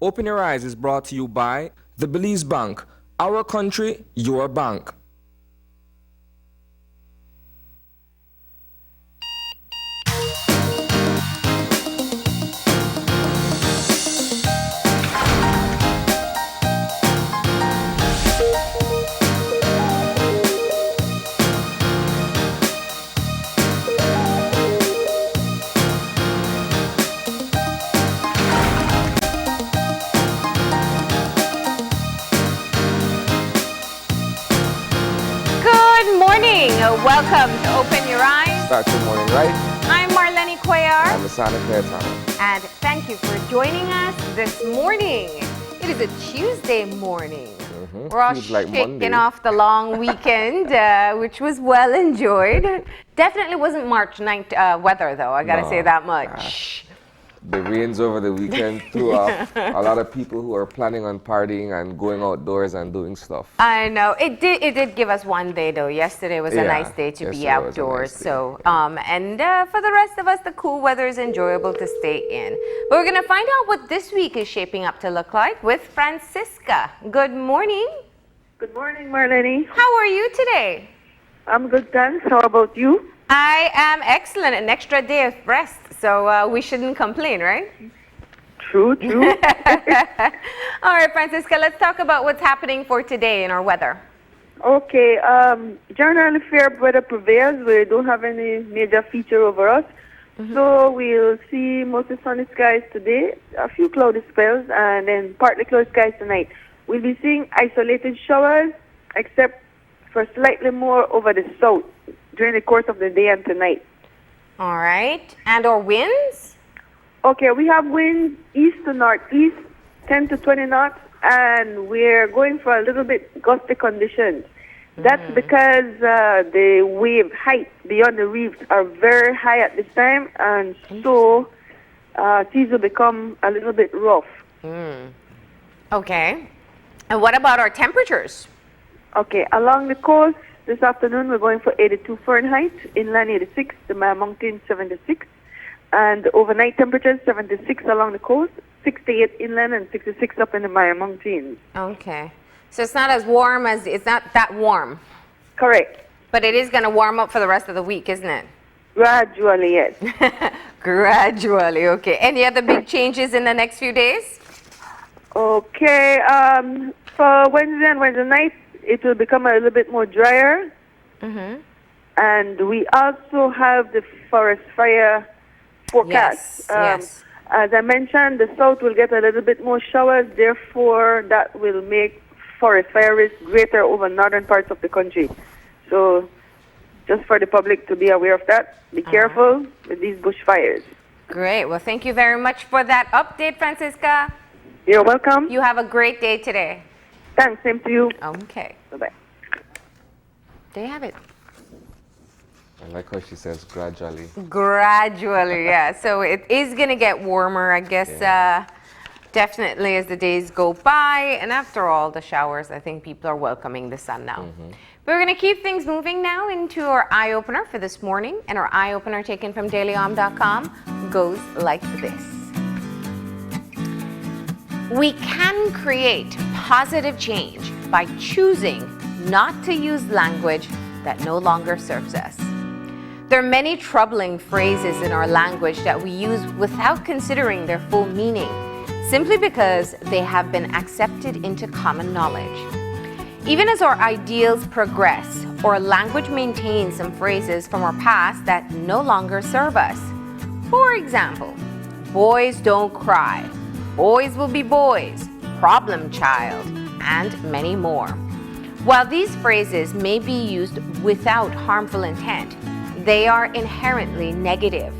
Open Your Eyes is brought to you by the Belize Bank. Our country, your bank. Welcome to Open Your Eyes. Start your morning right. I'm Marlene Cuellar. I'm Asana Cayetano. And thank you for joining us this morning. It is a Tuesday morning. We're all shaking off the long weekend, which was well enjoyed. Definitely wasn't March 9th weather, though. I got to say that much. The rains over the weekend threw off a lot of people who are planning on partying and going outdoors and doing stuff. I know. It did give us one day, though. Yesterday was a nice day to be outdoors. Nice so, and for the rest of us, the cool weather is enjoyable to stay in. But we're going to find out what this week is shaping up to look like with Francisca. Good morning. Good morning, Marlene. How are you today? I'm good, thanks. How about you? I am excellent. An extra day of rest, so we shouldn't complain, right? True. All right, Francisca, let's talk about what's happening for today in our weather. Okay, generally fair weather prevails. We don't have any major feature over us. So we'll see mostly sunny skies today, a few cloudy spells, and then partly cloudy skies tonight. We'll be seeing isolated showers, except for slightly more over the south during the course of the day and tonight. All right. And our winds? Okay, we have winds east to northeast, 10 to 20 knots, and we're going for a little bit gusty conditions. That's because the wave height beyond the reefs are very high at this time, and so seas will become a little bit rough. Okay. And what about our temperatures? Okay, along the coast, this afternoon we're going for 82 Fahrenheit, inland 86, the Maya Mountains 76, and the overnight temperatures 76 along the coast, 68 inland, and 66 up in the Maya Mountains. Okay. So it's not as warm as, it's not that warm. Correct. But it is going to warm up for the rest of the week, isn't it? Gradually, yes. Gradually, okay. Any other big changes in the next few days? Okay, for Wednesday and Wednesday night, it will become a little bit more drier. And we also have the forest fire forecast. Yes. As I mentioned, the south will get a little bit more showers, therefore that will make forest fire risk greater over northern parts of the country. So just for the public to be aware of that, be careful with these bushfires. Great. Well, thank you very much for that update, Francisca. You're welcome. You have a great day today. Thanks, same to you. Okay. Bye-bye. There you have it. I like how she says gradually. Gradually, yeah. So it is going to get warmer, I guess, definitely as the days go by. And after all the showers, I think people are welcoming the sun now. We're going to keep things moving now into our eye-opener for this morning. And our eye-opener taken from dailyom.com goes like this. We can create positive change by choosing not to use language that no longer serves us. There are many troubling phrases in our language that we use without considering their full meaning, simply because they have been accepted into common knowledge. Even as our ideals progress, our language maintains some phrases from our past that no longer serve us. For example, boys don't cry, boys will be boys, problem child, and many more. While these phrases may be used without harmful intent, they are inherently negative.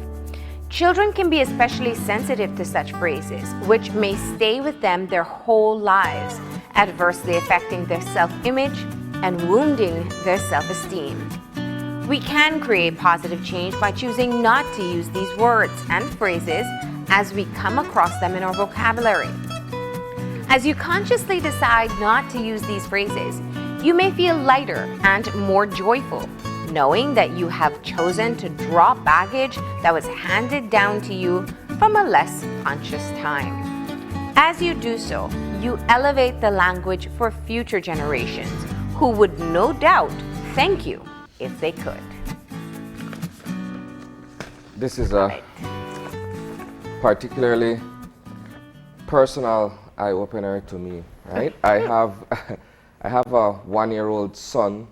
Children can be especially sensitive to such phrases, which may stay with them their whole lives, adversely affecting their self-image and wounding their self-esteem. We can create positive change by choosing not to use these words and phrases as we come across them in our vocabulary. As you consciously decide not to use these phrases, you may feel lighter and more joyful, knowing that you have chosen to drop baggage that was handed down to you from a less conscious time. As you do so, you elevate the language for future generations who would no doubt thank you if they could. This is a particularly personal eye-opener to me, right? I have a 1-year-old son.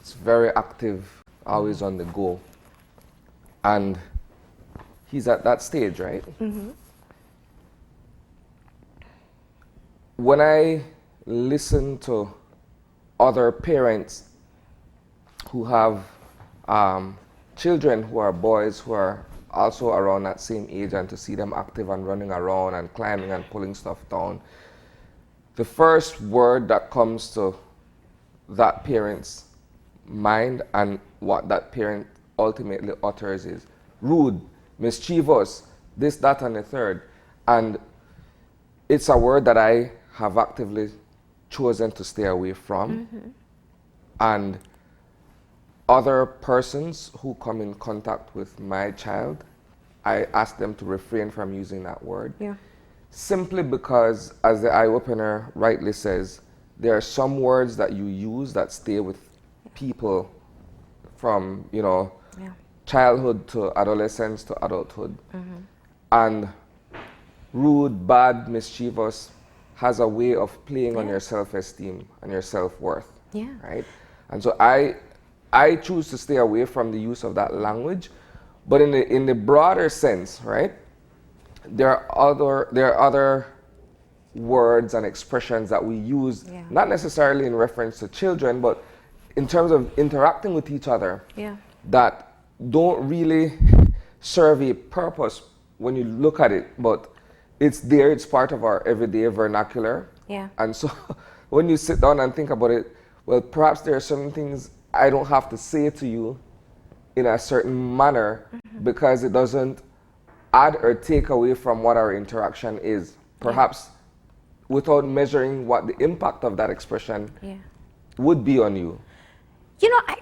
It's very active, always on the go. And he's at that stage, right? When I listen to other parents who have children who are boys who are also around that same age, and to see them active and running around and climbing and pulling stuff down, the first word that comes to that parent's mind and what that parent ultimately utters is rude, mischievous, this, that, and the third. And it's a word that I have actively chosen to stay away from. And other persons who come in contact with my child, I ask them to refrain from using that word. Simply because, as the eye-opener rightly says, there are some words that you use that stay with people from, childhood to adolescence to adulthood. And rude, bad, mischievous has a way of playing on your self-esteem and your self-worth, right? And so I choose to stay away from the use of that language, but in the broader sense, right? There are other words and expressions that we use, not necessarily in reference to children, but in terms of interacting with each other, that don't really serve a purpose when you look at it, but it's there, it's part of our everyday vernacular. And so when you sit down and think about it, well, perhaps there are certain things I don't have to say to you in a certain manner because it doesn't add or take away from what our interaction is. Perhaps without measuring what the impact of that expression would be on you.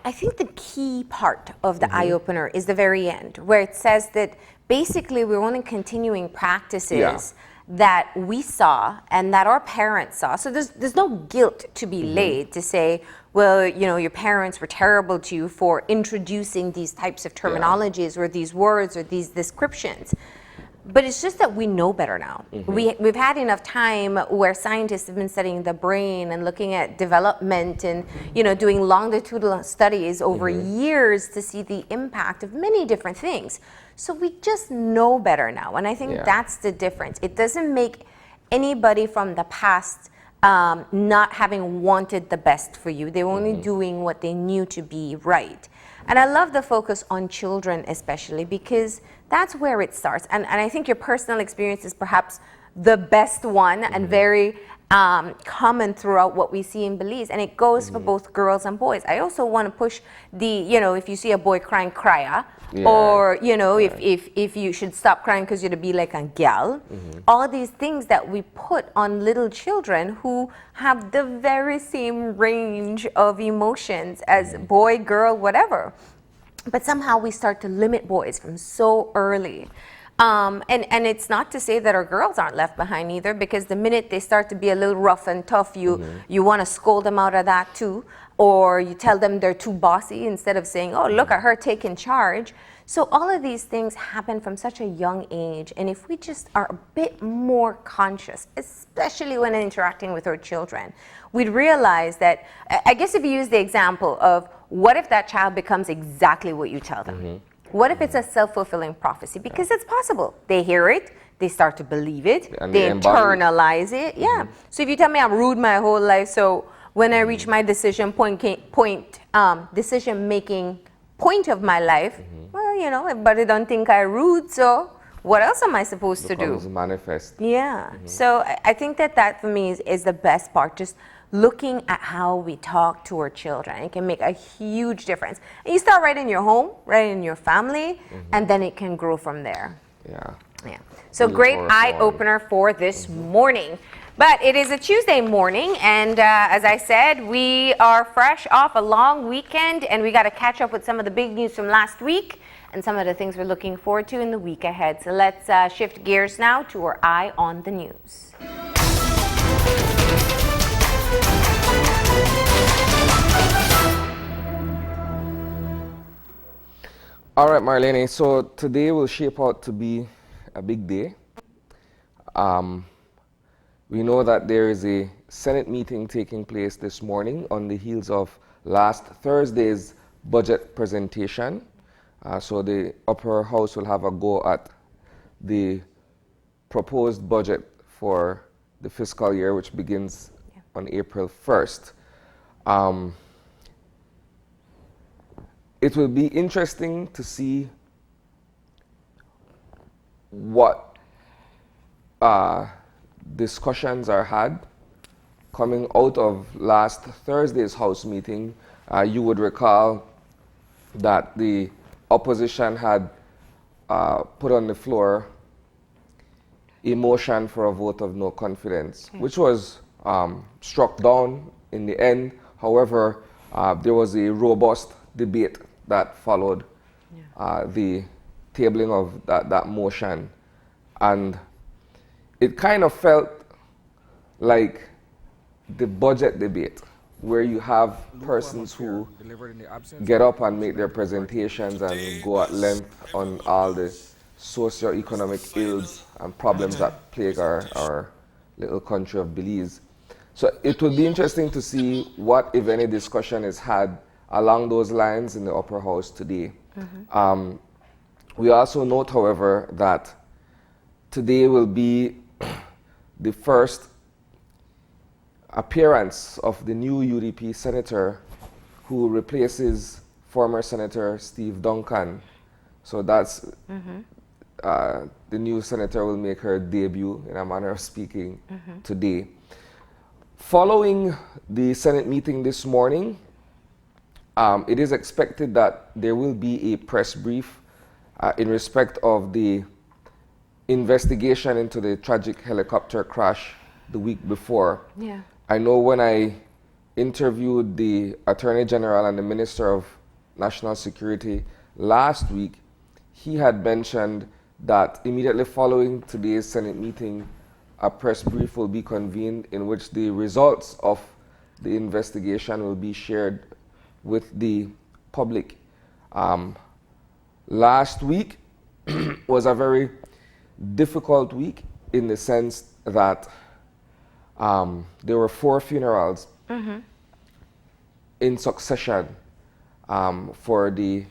I think the key part of the eye-opener is the very end, where it says that basically we're only continuing practices that we saw and that our parents saw. So there's no guilt to be laid to say, well, your parents were terrible to you for introducing these types of terminologies or these words or these descriptions. But it's just that we know better now. We've had enough time where scientists have been studying the brain and looking at development and doing longitudinal studies over years to see the impact of many different things. So we just know better now, and I think that's the difference. It doesn't make anybody from the past not having wanted the best for you. They're only doing what they knew to be right. And I love the focus on children especially because that's where it starts. And I think your personal experience is perhaps the best one and very common throughout what we see in Belize. And it goes for both girls and boys. I also want to push the, if you see a boy crying, cry. Or, if you should stop crying because you'd be like a gal. All these things that we put on little children who have the very same range of emotions as boy, girl, whatever. But somehow we start to limit boys from so early. And it's not to say that our girls aren't left behind either, because the minute they start to be a little rough and tough, you want to scold them out of that too. Or you tell them they're too bossy instead of saying, oh, look at her taking charge. So all of these things happen from such a young age. And if we just are a bit more conscious, especially when interacting with our children, we'd realize that, I guess if you use the example of what if that child becomes exactly what you tell them? What if it's a self-fulfilling prophecy? Because it's possible. They hear it, they start to believe it, and they internalize it. So if you tell me I'm rude my whole life, so when I reach my decision-making point of my life, well, everybody don't think I'm rude, so what else am I supposed to do? Manifest. So I think that for me is the best part, just looking at how we talk to our children. It can make a huge difference. And you start right in your home, right in your family, and then it can grow from there. So great eye-opener for this morning. But it is a Tuesday morning, and as I said, we are fresh off a long weekend, and we got to catch up with some of the big news from last week and some of the things we're looking forward to in the week ahead. So let's shift gears now to our Eye on the News. All right, Marlene, so today will shape out to be a big day. We know that there is a Senate meeting taking place this morning on the heels of last Thursday's budget presentation. So the upper house will have a go at the proposed budget for the fiscal year, which begins on April 1st. It will be interesting to see what discussions are had coming out of last Thursday's House meeting. You would recall that the opposition had put on the floor a motion for a vote of no confidence, which was struck down in the end. However, there was a robust debate that followed the tabling of that motion. And it kind of felt like the budget debate, where you have persons who get up and make their presentations and go at length on all the socio-economic ills and problems that plague our little country of Belize. So it will be interesting to see what, if any, discussion is had along those lines in the upper house today. We also note, however, that today will be the first appearance of the new UDP senator who replaces former Senator Steve Duncan. So that's the new senator will make her debut, in a manner of speaking, today. Following the Senate meeting this morning, it is expected that there will be a press brief in respect of the investigation into the tragic helicopter crash the week before. I know when I interviewed the Attorney General and the Minister of National Security last week, he had mentioned that immediately following today's Senate meeting, a press brief will be convened in which the results of the investigation will be shared with the public. Last week was a very difficult week in the sense that there were 4 funerals in succession for the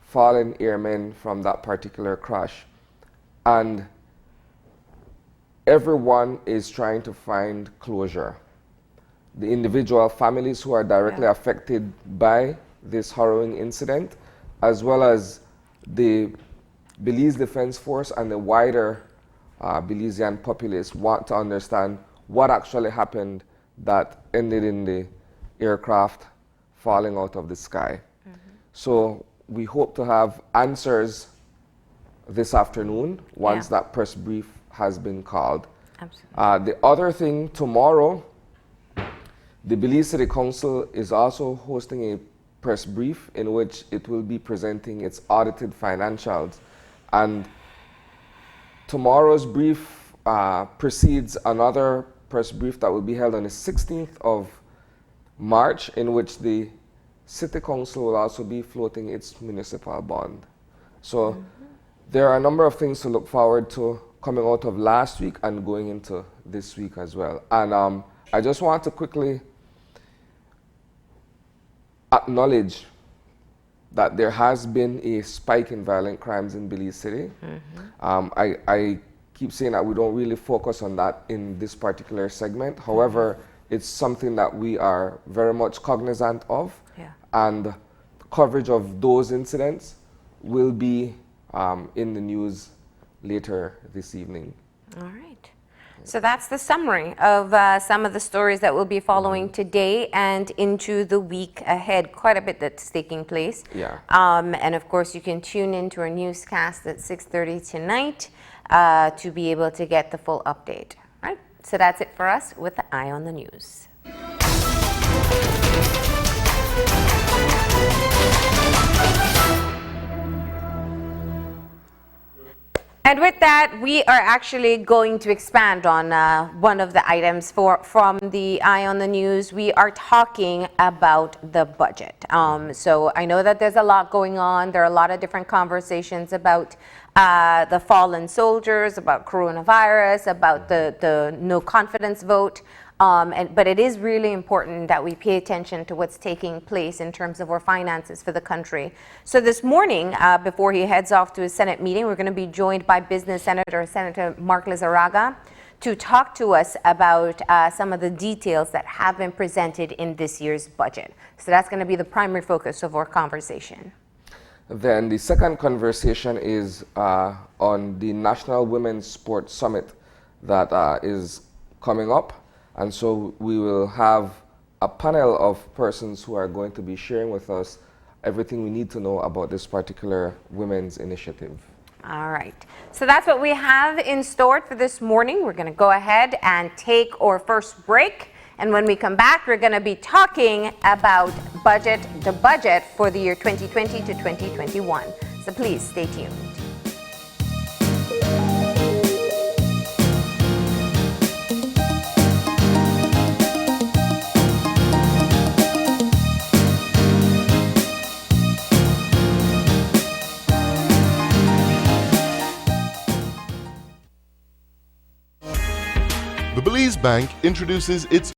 fallen airmen from that particular crash. And everyone is trying to find closure. The individual families who are directly affected by this harrowing incident, as well as the Belize Defense Force and the wider Belizean populace, want to understand what actually happened that ended in the aircraft falling out of the sky. So we hope to have answers this afternoon once that press brief has been called. The other thing, tomorrow, the Belize City Council is also hosting a press brief in which it will be presenting its audited financials. And tomorrow's brief precedes another press brief that will be held on the 16th of March, in which the City Council will also be floating its municipal bond. So there are a number of things to look forward to coming out of last week and going into this week as well. And I just want to quickly acknowledge that there has been a spike in violent crimes in Belize City. I keep saying that we don't really focus on that in this particular segment. However, it's something that we are very much cognizant of, and coverage of those incidents will be in the news later this evening. All right. So that's the summary of some of the stories that we'll be following today and into the week ahead. Quite a bit that's taking place. And of course, you can tune into our newscast at 6:30 tonight to be able to get the full update. Right? So that's it for us with the Eye on the News. And with that, we are actually going to expand on one of the items from the Eye on the News. We are talking about the budget. So I know that there's a lot going on. There are a lot of different conversations about the fallen soldiers, about coronavirus, about the no confidence vote. But it is really important that we pay attention to what's taking place in terms of our finances for the country. So this morning, before he heads off to his Senate meeting, we're going to be joined by Business Senator Mark Lizarraga to talk to us about some of the details that have been presented in this year's budget. So that's going to be the primary focus of our conversation. Then the second conversation is on the National Women's Sports Summit that is coming up. And so we will have a panel of persons who are going to be sharing with us everything we need to know about this particular women's initiative. All right. So that's what we have in store for this morning. We're going to go ahead and take our first break. And when we come back, we're going to be talking about the budget for the year 2020 to 2021. So please stay tuned. The Belize Bank introduces its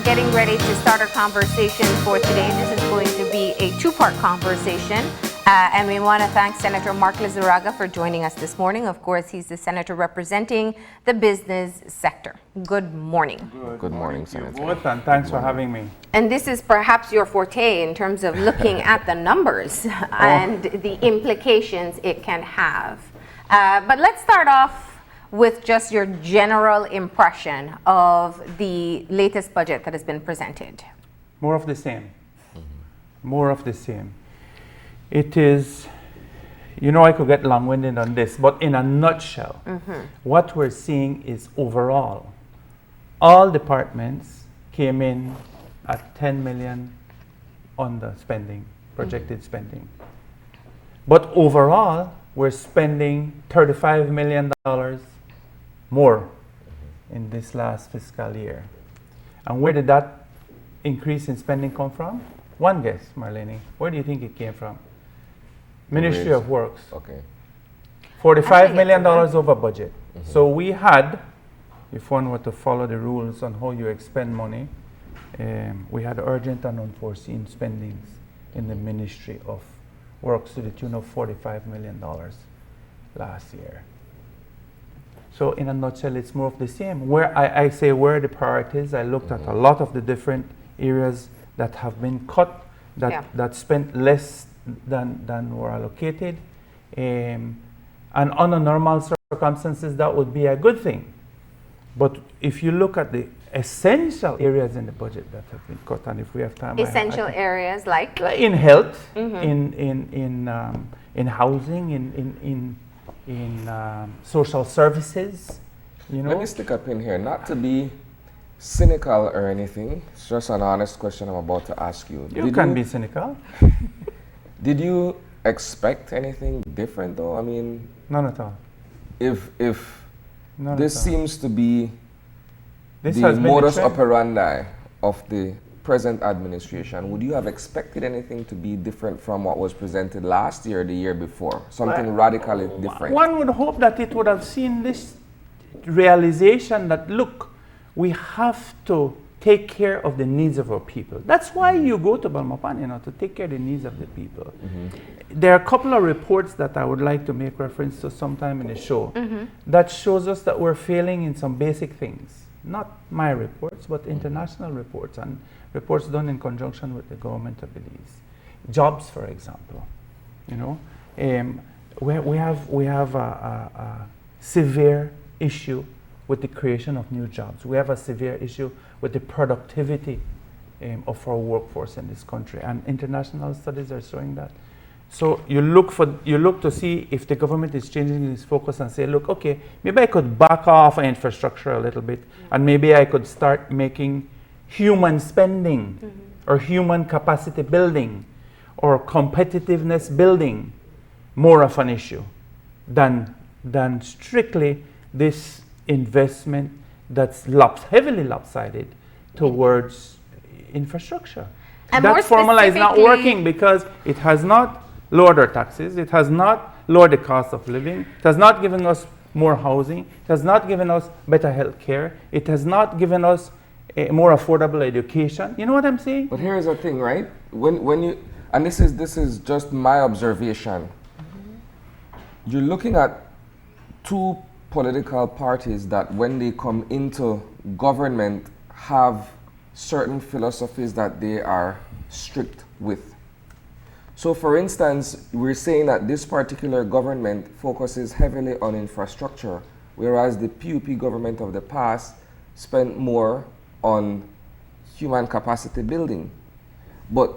getting ready to start our conversation for today. This is going to be a two-part conversation. And we want to thank Senator Mark Lizarraga for joining us this morning. Of course, he's the senator representing the business sector. Good morning. Good morning, Senator. Both, and thanks for having me. And this is perhaps your forte in terms of looking at the numbers and the implications it can have. But let's start off with just your general impression of the latest budget that has been presented. More of the same. More of the same. It is, I could get long-winded on this, but in a nutshell, what we're seeing is overall, all departments came in at 10 million under spending, projected spending. But overall, we're spending $35 million more in this last fiscal year. And where did that increase in spending come from? One guess, Marlene. Where do you think it came from? Ministry of Works. Okay. $45 million over budget. So we had, if one were to follow the rules on how you expend money, we had urgent and unforeseen spendings in the Ministry of Works to the tune of $45 million last year. So in a nutshell, it's more of the same. Where I say where are the priorities, I looked at a lot of the different areas that have been cut, that spent less than were allocated. And under normal circumstances, that would be a good thing. But if you look at the essential areas in the budget that have been cut, and if we have time, Essential areas like? In health, in housing, in social services, Let me stick a pin here, not to be cynical or anything. It's just an honest question I'm about to ask you. You can be cynical. Did you expect anything different, though? I mean, none at all. If None this at all. seems to be This the has been a modus trend. operandi of the present administration, would you have expected anything to be different from what was presented last year or the year before? Something radically different? One would hope that it would have seen this realization that, look, we have to take care of the needs of our people. That's why you go to Belmopan, to take care of the needs of the people. There are a couple of reports that I would like to make reference to sometime in the show that shows us that we're failing in some basic things. Not my reports, but international reports and reports done in conjunction with the government of Belize. Jobs, for example. We have a severe issue with the creation of new jobs. We have a severe issue with the productivity of our workforce in this country, and international studies are showing that. So you look to see if the government is changing its focus and say, look, okay, maybe I could back off infrastructure a little bit, and maybe I could start making human spending or human capacity building or competitiveness building more of an issue than strictly this investment that's heavily lopsided towards infrastructure. And that more formula is not specifically- working because it has not lowered our taxes, it has not lowered the cost of living, it has not given us more housing, it has not given us better health care, it has not given us a more affordable education. You know what I'm saying? But here's the thing, right? When you, and this is just my observation, you're looking at two political parties that when they come into government have certain philosophies that they are strict with. So for instance, we're saying that this particular government focuses heavily on infrastructure, whereas the PUP government of the past spent more on human capacity building. But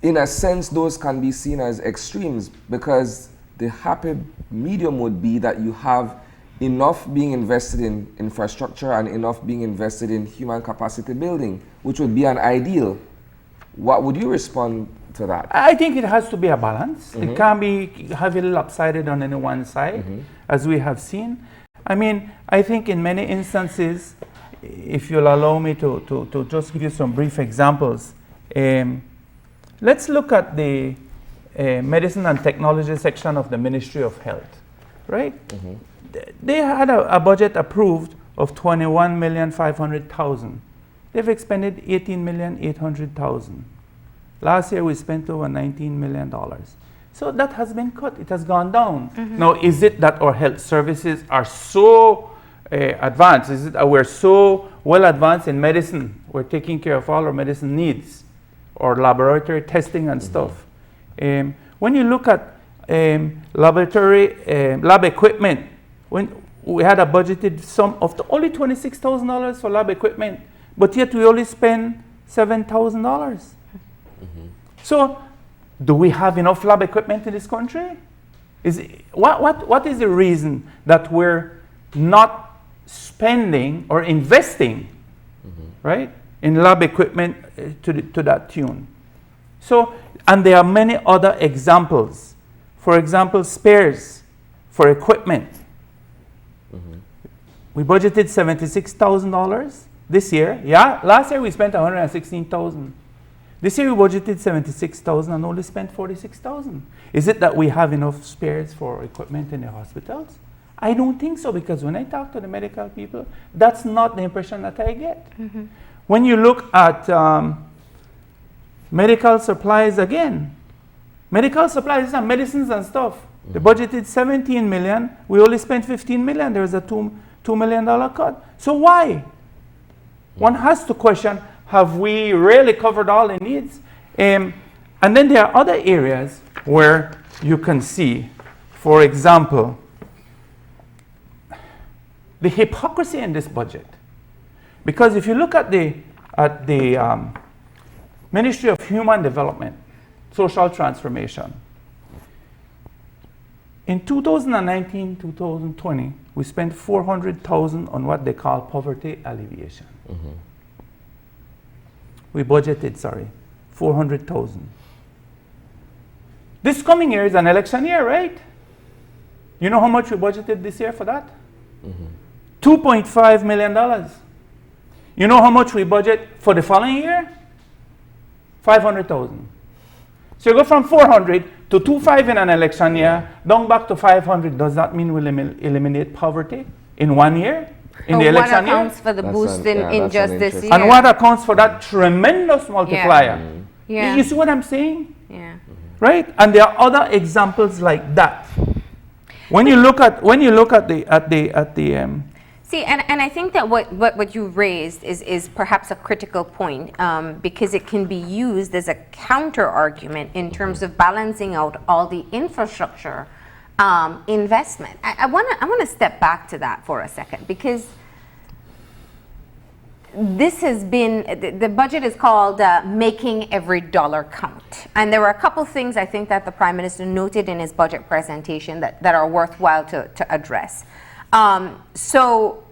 in a sense, those can be seen as extremes, because the happy medium would be that you have enough being invested in infrastructure and enough being invested in human capacity building, which would be an ideal. What would you respond to that? I think it has to be a balance. It can't be heavily lopsided on any one side, as we have seen. I mean, I think in many instances, if you'll allow me to just give you some brief examples, let's look at the medicine and technology section of the Ministry of Health, right? They had a budget approved of $21,500,000 they've expended $18,800,000. Last year we spent over $19 million. So that has been cut, it has gone down. Now, is it that our health services are so advanced? Is it that we're so well advanced in medicine? We're taking care of all our medicine needs, or laboratory testing and stuff. When you look at laboratory lab equipment, when we had a budgeted sum of only $26,000 for lab equipment, but yet we only spend $7,000. So, do we have enough lab equipment in this country? What is the reason that we're not spending or investing, right, in lab equipment to that tune? So, and there are many other examples. For example, spares for equipment. We budgeted $76,000 this year. Yeah, last year we spent $116,000. This year we budgeted $76,000 and only spent $46,000. Is it that we have enough spares for equipment in the hospitals? I don't think so, because when I talk to the medical people, that's not the impression that I get. When you look at medical supplies again, medical supplies and medicines and stuff, they budgeted $17 million, we only spent $15 million. There was a $2 million cut. So why? One has to question, have we really covered all the needs? And then there are other areas where you can see, for example, the hypocrisy in this budget. Because if you look at the Ministry of Human Development, Social Transformation, in 2019-2020, we spent $400,000 on what they call poverty alleviation. We budgeted, $400,000. This coming year is an election year, right? You know how much we budgeted this year for that? $2.5 million. You know how much we budget for the following year? $500,000. So you go from 400 to 2.5 in an election year, down back to 500. Does that mean we'll eliminate poverty in 1 year? In the election what accounts for the boost in just this year? And what accounts for that tremendous multiplier? Yeah. You see what I'm saying? Yeah. Right? And there are other examples like that. When you look at the See, and I think that what you raised is perhaps a critical point, because it can be used as a counter argument in terms of balancing out all the infrastructure investment. I want to step back to that for a second, because this has been, the budget is called Making Every Dollar Count. And there were a couple things I think that the Prime Minister noted in his budget presentation that are worthwhile to address. So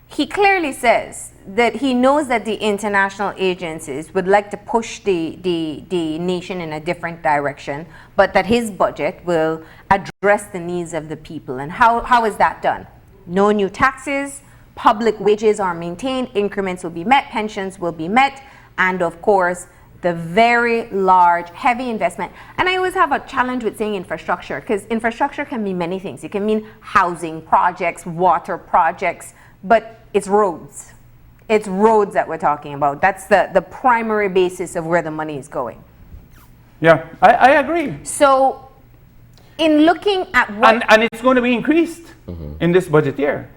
he clearly says that he knows that the international agencies would like to push the nation in a different direction, but that his budget will address the needs of the people. And how is that done? No new taxes, public wages are maintained, increments will be met, pensions will be met, and of course, the very large, heavy investment. And I always have a challenge with saying infrastructure, because infrastructure can mean many things. It can mean housing projects, water projects, but it's roads. It's roads that we're talking about. That's the primary basis of where the money is going. Yeah, I agree. So, in looking at what... And it's going to be increased in this budget year.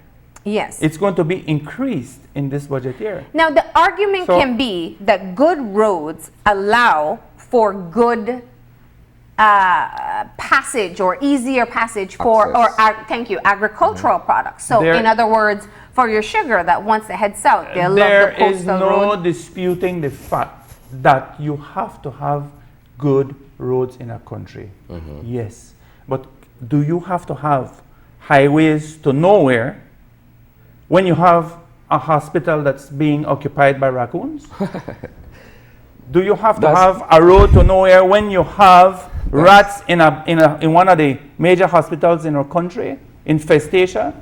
Yes. It's going to be increased in this budget year. Now, the argument can be that good roads allow for good passage or easier passage for, agricultural products. So, in other words, for your sugar that wants to head south, they'll love the coastal road. There is no disputing the fact that you have to have good roads in a country. Yes. But do you have to have highways to nowhere when you have a hospital that's being occupied by raccoons? Do you have to have a road to nowhere when you have rats in one of the major hospitals in our country, infestation?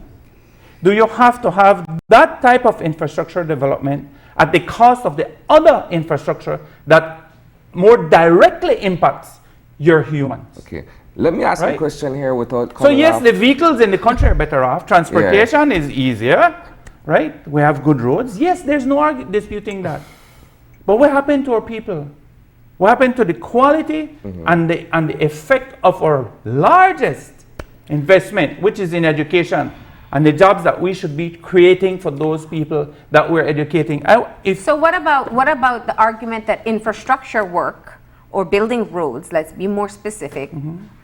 Do you have to have that type of infrastructure development at the cost of the other infrastructure that more directly impacts your humans? Okay. Let me ask Right? a question here without So coming yes, off. the vehicles in the country are better off. Transportation is easier, right? We have good roads. Yes, there's no disputing that. But what happened to our people? What happened to the quality and the effect of our largest investment, which is in education, and the jobs that we should be creating for those people that we're educating? So what about the argument that infrastructure work or building roads, let's be more specific,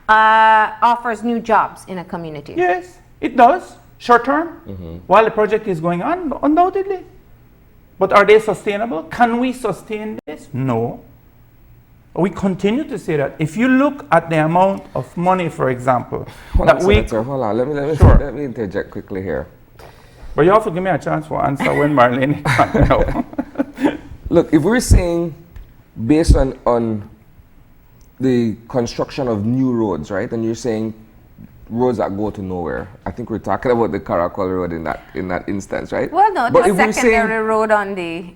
offers new jobs in a community? Yes, it does, short term, while the project is going on, undoubtedly. But are they sustainable? Can we sustain this? No. We continue to say that. If you look at the amount of money, for example, Hold on, Senator, hold on. Let me interject quickly here. But you have to give me a chance for answer when Marlene can't now. Look, if we're saying based on the construction of new roads, right, and you're saying roads that go to nowhere, I think we're talking about the Caracol Road in that instance, right? Well, no, But the if we're secondary saying- road on the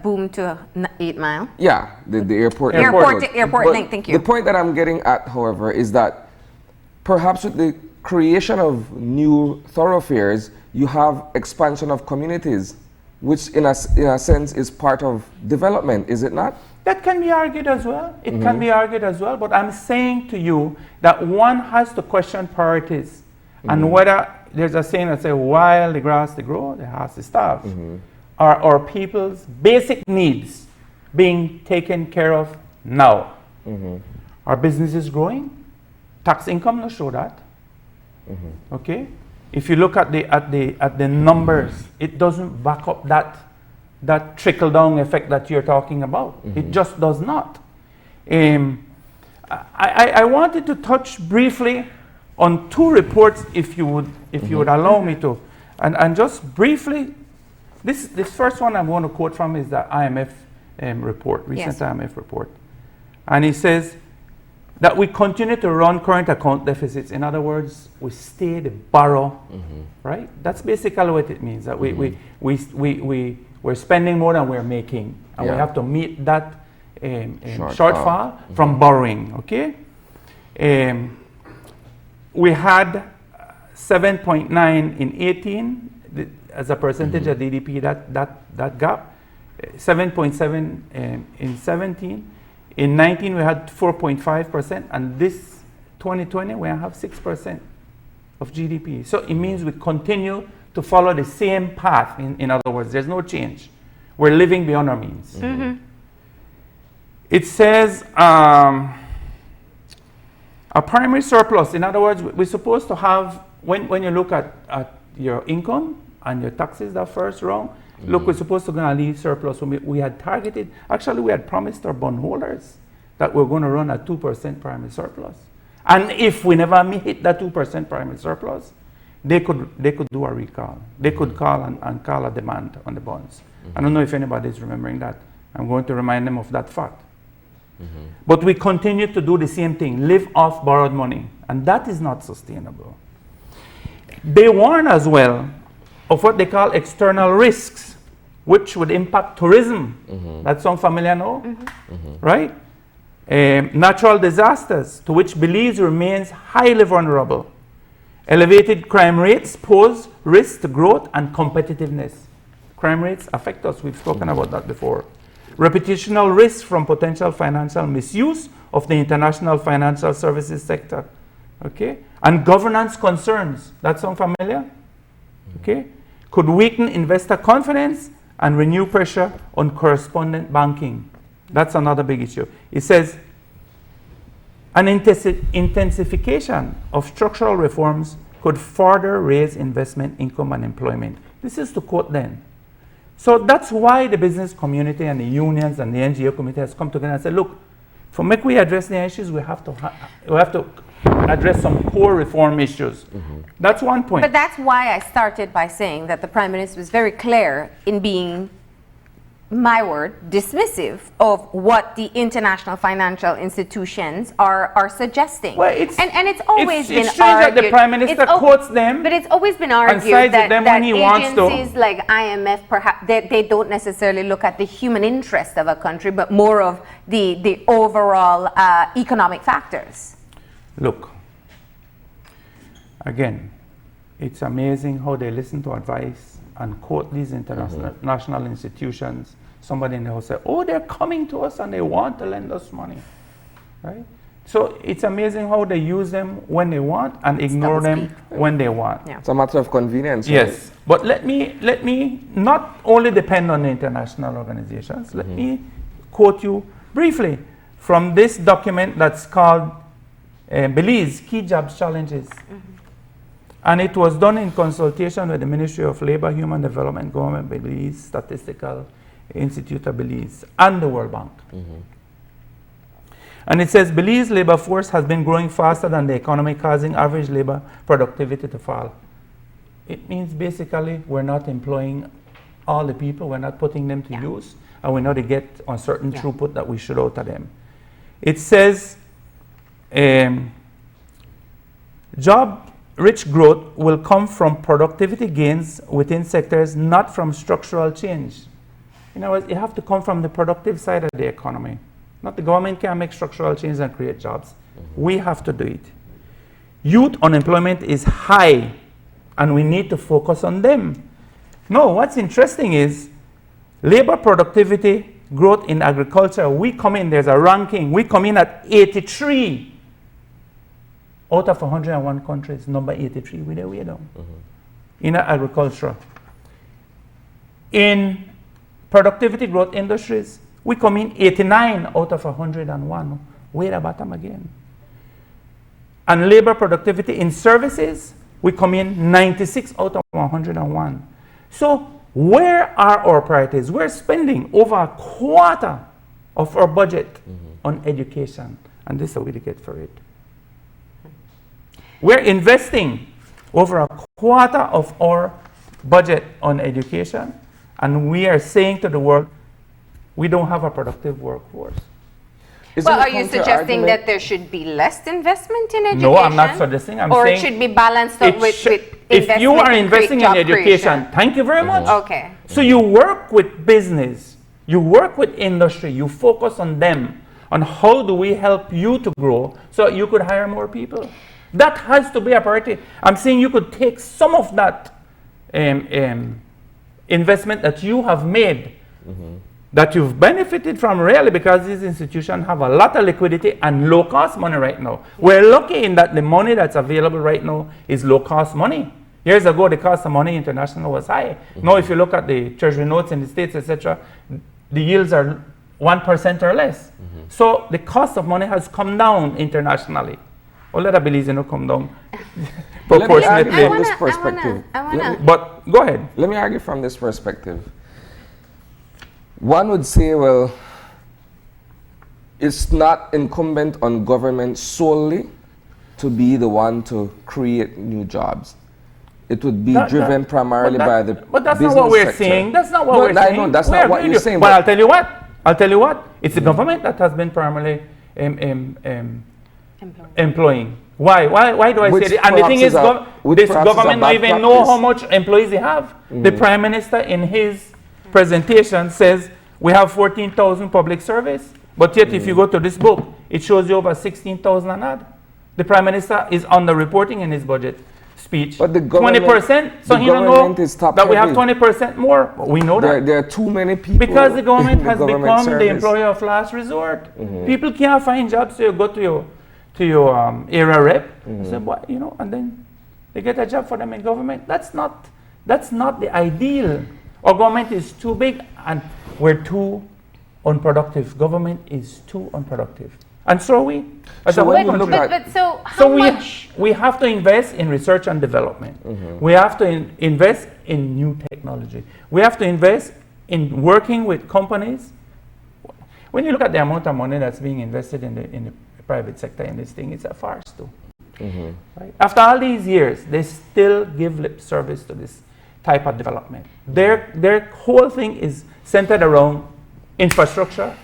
boom to 8 Mile. Yeah, the airport. Airport But link, thank you. The point that I'm getting at, however, is that perhaps with the creation of new thoroughfares, you have expansion of communities, which in a sense is part of development, is it not? That can be argued as well. It can be argued as well. But I'm saying to you that one has to question priorities. And whether there's a saying that says, while the grass they grow, the house is starved. Are our people's basic needs being taken care of now? Our business is growing. Tax income will show that. Okay? If you look at the numbers, it doesn't back up that trickle-down effect that you're talking about. It just does not. I wanted to touch briefly on two reports, if you would allow me to, and just briefly, this first one I'm going to quote from is the IMF report, recent IMF report, and it says that we continue to run current account deficits. In other words, we stay to borrow, right? That's basically what it means. That we're spending more than we're making, and we have to meet that shortfall from borrowing. Okay, we had 7.9 in 18 as a percentage of GDP. That gap, 7.7 in 17. In 19 we had 4.5%, and this 2020 we have 6% of GDP. So it means we continue to follow the same path. In other words, there's no change. We're living beyond our means. It says a primary surplus. In other words, we're supposed to have, when you look at your income and your taxes that first round, look, we're supposed to go and leave surplus. We had targeted, actually we had promised our bondholders that we're going to run a 2% primary surplus. And if we never hit that 2% primary surplus, they could do a recall. They could call and call a demand on the bonds. I don't know if anybody is remembering that. I'm going to remind them of that fact. But we continue to do the same thing, live off borrowed money, and that is not sustainable. They warn as well of what they call external risks, which would impact tourism. That sound familiar now? Right? Natural disasters, to which Belize remains highly vulnerable. Elevated crime rates pose risks to growth and competitiveness. Crime rates affect us. We've spoken about that before. Reputational risks from potential financial misuse of the international financial services sector. Okay? And governance concerns. That sound familiar? Okay? Could weaken investor confidence and renew pressure on correspondent banking. That's another big issue. It says an intensification of structural reforms could further raise investment income and employment. This is to quote them. So that's why the business community and the unions and the NGO community has come together and said, look, for make we address the issues, we have to address some core reform issues. That's one point. But that's why I started by saying that the Prime Minister was very clear in being, my word, dismissive of what the international financial institutions are suggesting. Well, and it's always been strange argued. that the Prime Minister quotes them, but it's always been argued sides with that, them that when he wants to. agencies like IMF, perhaps, they don't necessarily look at the human interest of a country, but more of the overall economic factors. Look, again, It's amazing how they listen to advice and quote these international national institutions. Somebody in the house said, oh, they're coming to us and they want to lend us money, right? So it's amazing how they use them when they want and ignore them when they want. Yeah. It's a matter of convenience. Yes, Right? but let me not only depend on the international organizations. Let me quote you briefly from this document that's called Belize Key Jobs Challenges. And it was done in consultation with the Ministry of Labor, Human Development, Government Belize, Statistical Institute of Belize, and the World Bank. And it says Belize labor force has been growing faster than the economy, causing average labor productivity to fall. It means basically we're not employing all the people, we're not putting them to use, and we're not to get a certain throughput that we should out of them. It says job-rich growth will come from productivity gains within sectors, not from structural change. In other words, it have to come from the productive side of the economy. Not the government can make structural change and create jobs. We have to do it. Youth unemployment is high, and we need to focus on them. No, what's interesting is labor productivity growth in agriculture. We come in, there's a ranking, we come in at 83 out of 101 countries, number 83, we're there way down in agriculture. In productivity growth industries, we come in 89 out of 101. We're at the bottom again. And labor productivity in services, we come in 96 out of 101. So where are our priorities? We're spending over a quarter of our budget on education, and this is a way to get for it. We're investing over a quarter of our budget on education, and we are saying to the world, we don't have a productive workforce. Well, are you suggesting that there should be less investment in education? No, I'm not suggesting. I'm or saying it should be balanced out with investment if you are investing in education, creation. thank you very much. Okay. So you work with business, you work with industry, you focus on them, on how do we help you to grow so you could hire more people. That has to be a priority. I'm saying you could take some of that investment that you have made, that you've benefited from really, because these institutions have a lot of liquidity and low cost money right now. We're lucky in that the money that's available right now is low cost money. Years ago, the cost of money international was high. Now, if you look at the treasury notes in the States, etc., the yields are 1% or less. So the cost of money has come down internationally. All that abilities come down proportionately. Let me argue from this perspective. But go ahead. Let me argue from this perspective. One would say, well, it's not incumbent on government solely to be the one to create new jobs. It would be driven primarily by the But that's business not what we're sector. saying. That's not what we're saying. I know that's not what you're saying. But I'll tell you what. It's the government that has been primarily employing. Why do I say that? And the thing is, this government don't even know how much employees they have. The Prime Minister in his presentation says we have 14,000 public service, but yet if you go to this book, it shows you over 16,000 an ad. The Prime Minister is underreporting in his budget speech. But the government, 20%, so he don't know that we have 20% more. We know that. There are too many people. Because the government has become service. the employer of last resort. People can't find jobs, so you go to your area rep, say, what, and then they get a job for them in government. That's not the ideal. Our government is too big and we're too unproductive. Government is too unproductive. And so we, as a whole country. But so how much? We have to invest in research and development. We have to invest in new technology. We have to invest in working with companies. When you look at the amount of money that's being invested in the private sector in this thing, it's a farce too. Right? After all these years, they still give lip service to this type of development. Their whole thing is centered around infrastructure.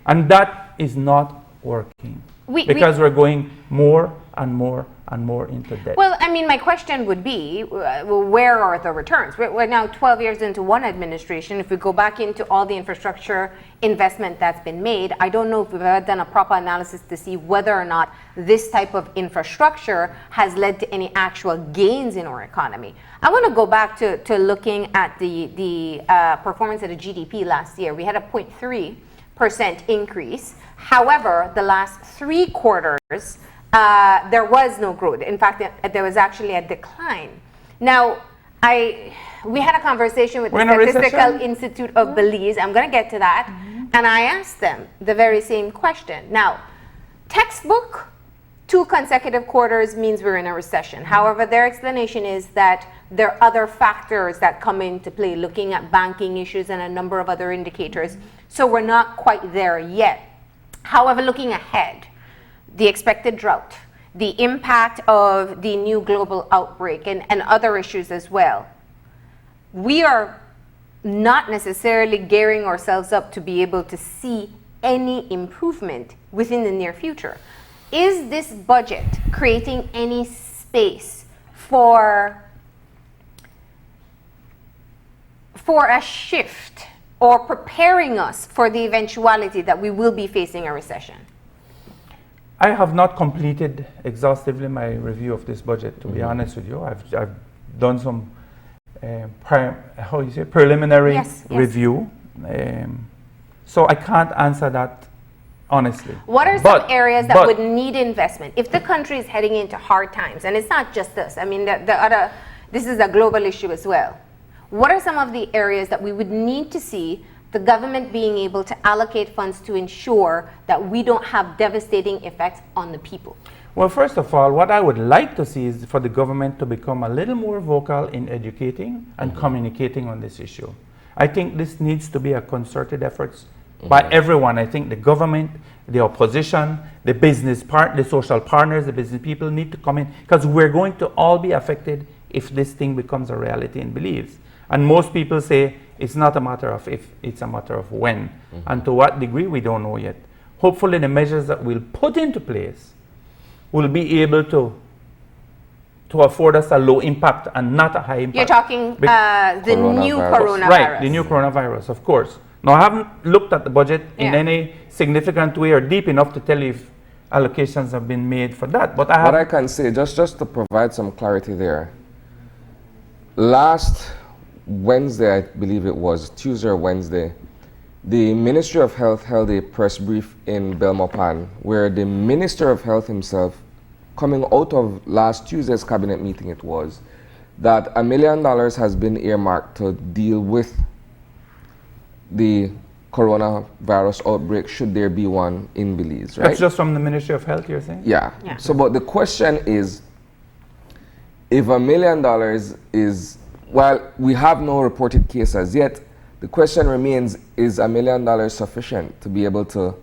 And that is not working. Because we're going more and more and more into debt. Well, I mean, my question would be, where are the returns? We're now 12 years into one administration. If we go back into all the infrastructure investment that's been made, I don't know if we've ever done a proper analysis to see whether or not this type of infrastructure has led to any actual gains in our economy. I want to go back to looking at the performance of the GDP last year. We had a 0.3% increase. However, the last 3 quarters, there was no growth. In fact, there was actually a decline. Now, we had a conversation with the Statistical Institute of Belize. I'm going to get to that. And I asked them the very same question. Now, textbook, 2 consecutive quarters means we're in a recession. However, their explanation is that there are other factors that come into play, looking at banking issues and a number of other indicators. So we're not quite there yet. However, looking ahead, the expected drought, the impact of the new global outbreak, and other issues as well, we are not necessarily gearing ourselves up to be able to see any improvement within the near future. Is this budget creating any space for a shift or preparing us for the eventuality that we will be facing a recession? I have not completed exhaustively my review of this budget, to be honest with you. I've done some preliminary review. So I can't answer that honestly. What are some areas that would need investment? If the country is heading into hard times, and it's not just us, I mean, this is a global issue as well. What are some of the areas that we would need to see the government being able to allocate funds to ensure that we don't have devastating effects on the people? Well, first of all, what I would like to see is for the government to become a little more vocal in educating and communicating on this issue. I think this needs to be a concerted effort by everyone. I think the government, the opposition, the business the social partners, the business people need to come in, because we're going to all be affected if this thing becomes a reality in Belize. And most people say it's not a matter of if, it's a matter of when. And to what degree, we don't know yet. Hopefully the measures that we'll put into place will be able to afford us a low impact and not a high impact. You're talking the new coronavirus. Right, the new coronavirus, of course. Now, I haven't looked at the budget in any significant way or deep enough to tell you if allocations have been made for that. But what I can say, just to provide some clarity there, last Wednesday, I believe it was, Tuesday or Wednesday, the Ministry of Health held a press brief in Belmopan where the Minister of Health himself, coming out of last Tuesday's cabinet meeting it was, that $1 million has been earmarked to deal with the coronavirus outbreak, should there be one in Belize, right? That's just from the Ministry of Health, you're saying? Yeah. So, but the question is, if $1 million is, while we have no reported cases yet, the question remains, is $1 million sufficient to be able to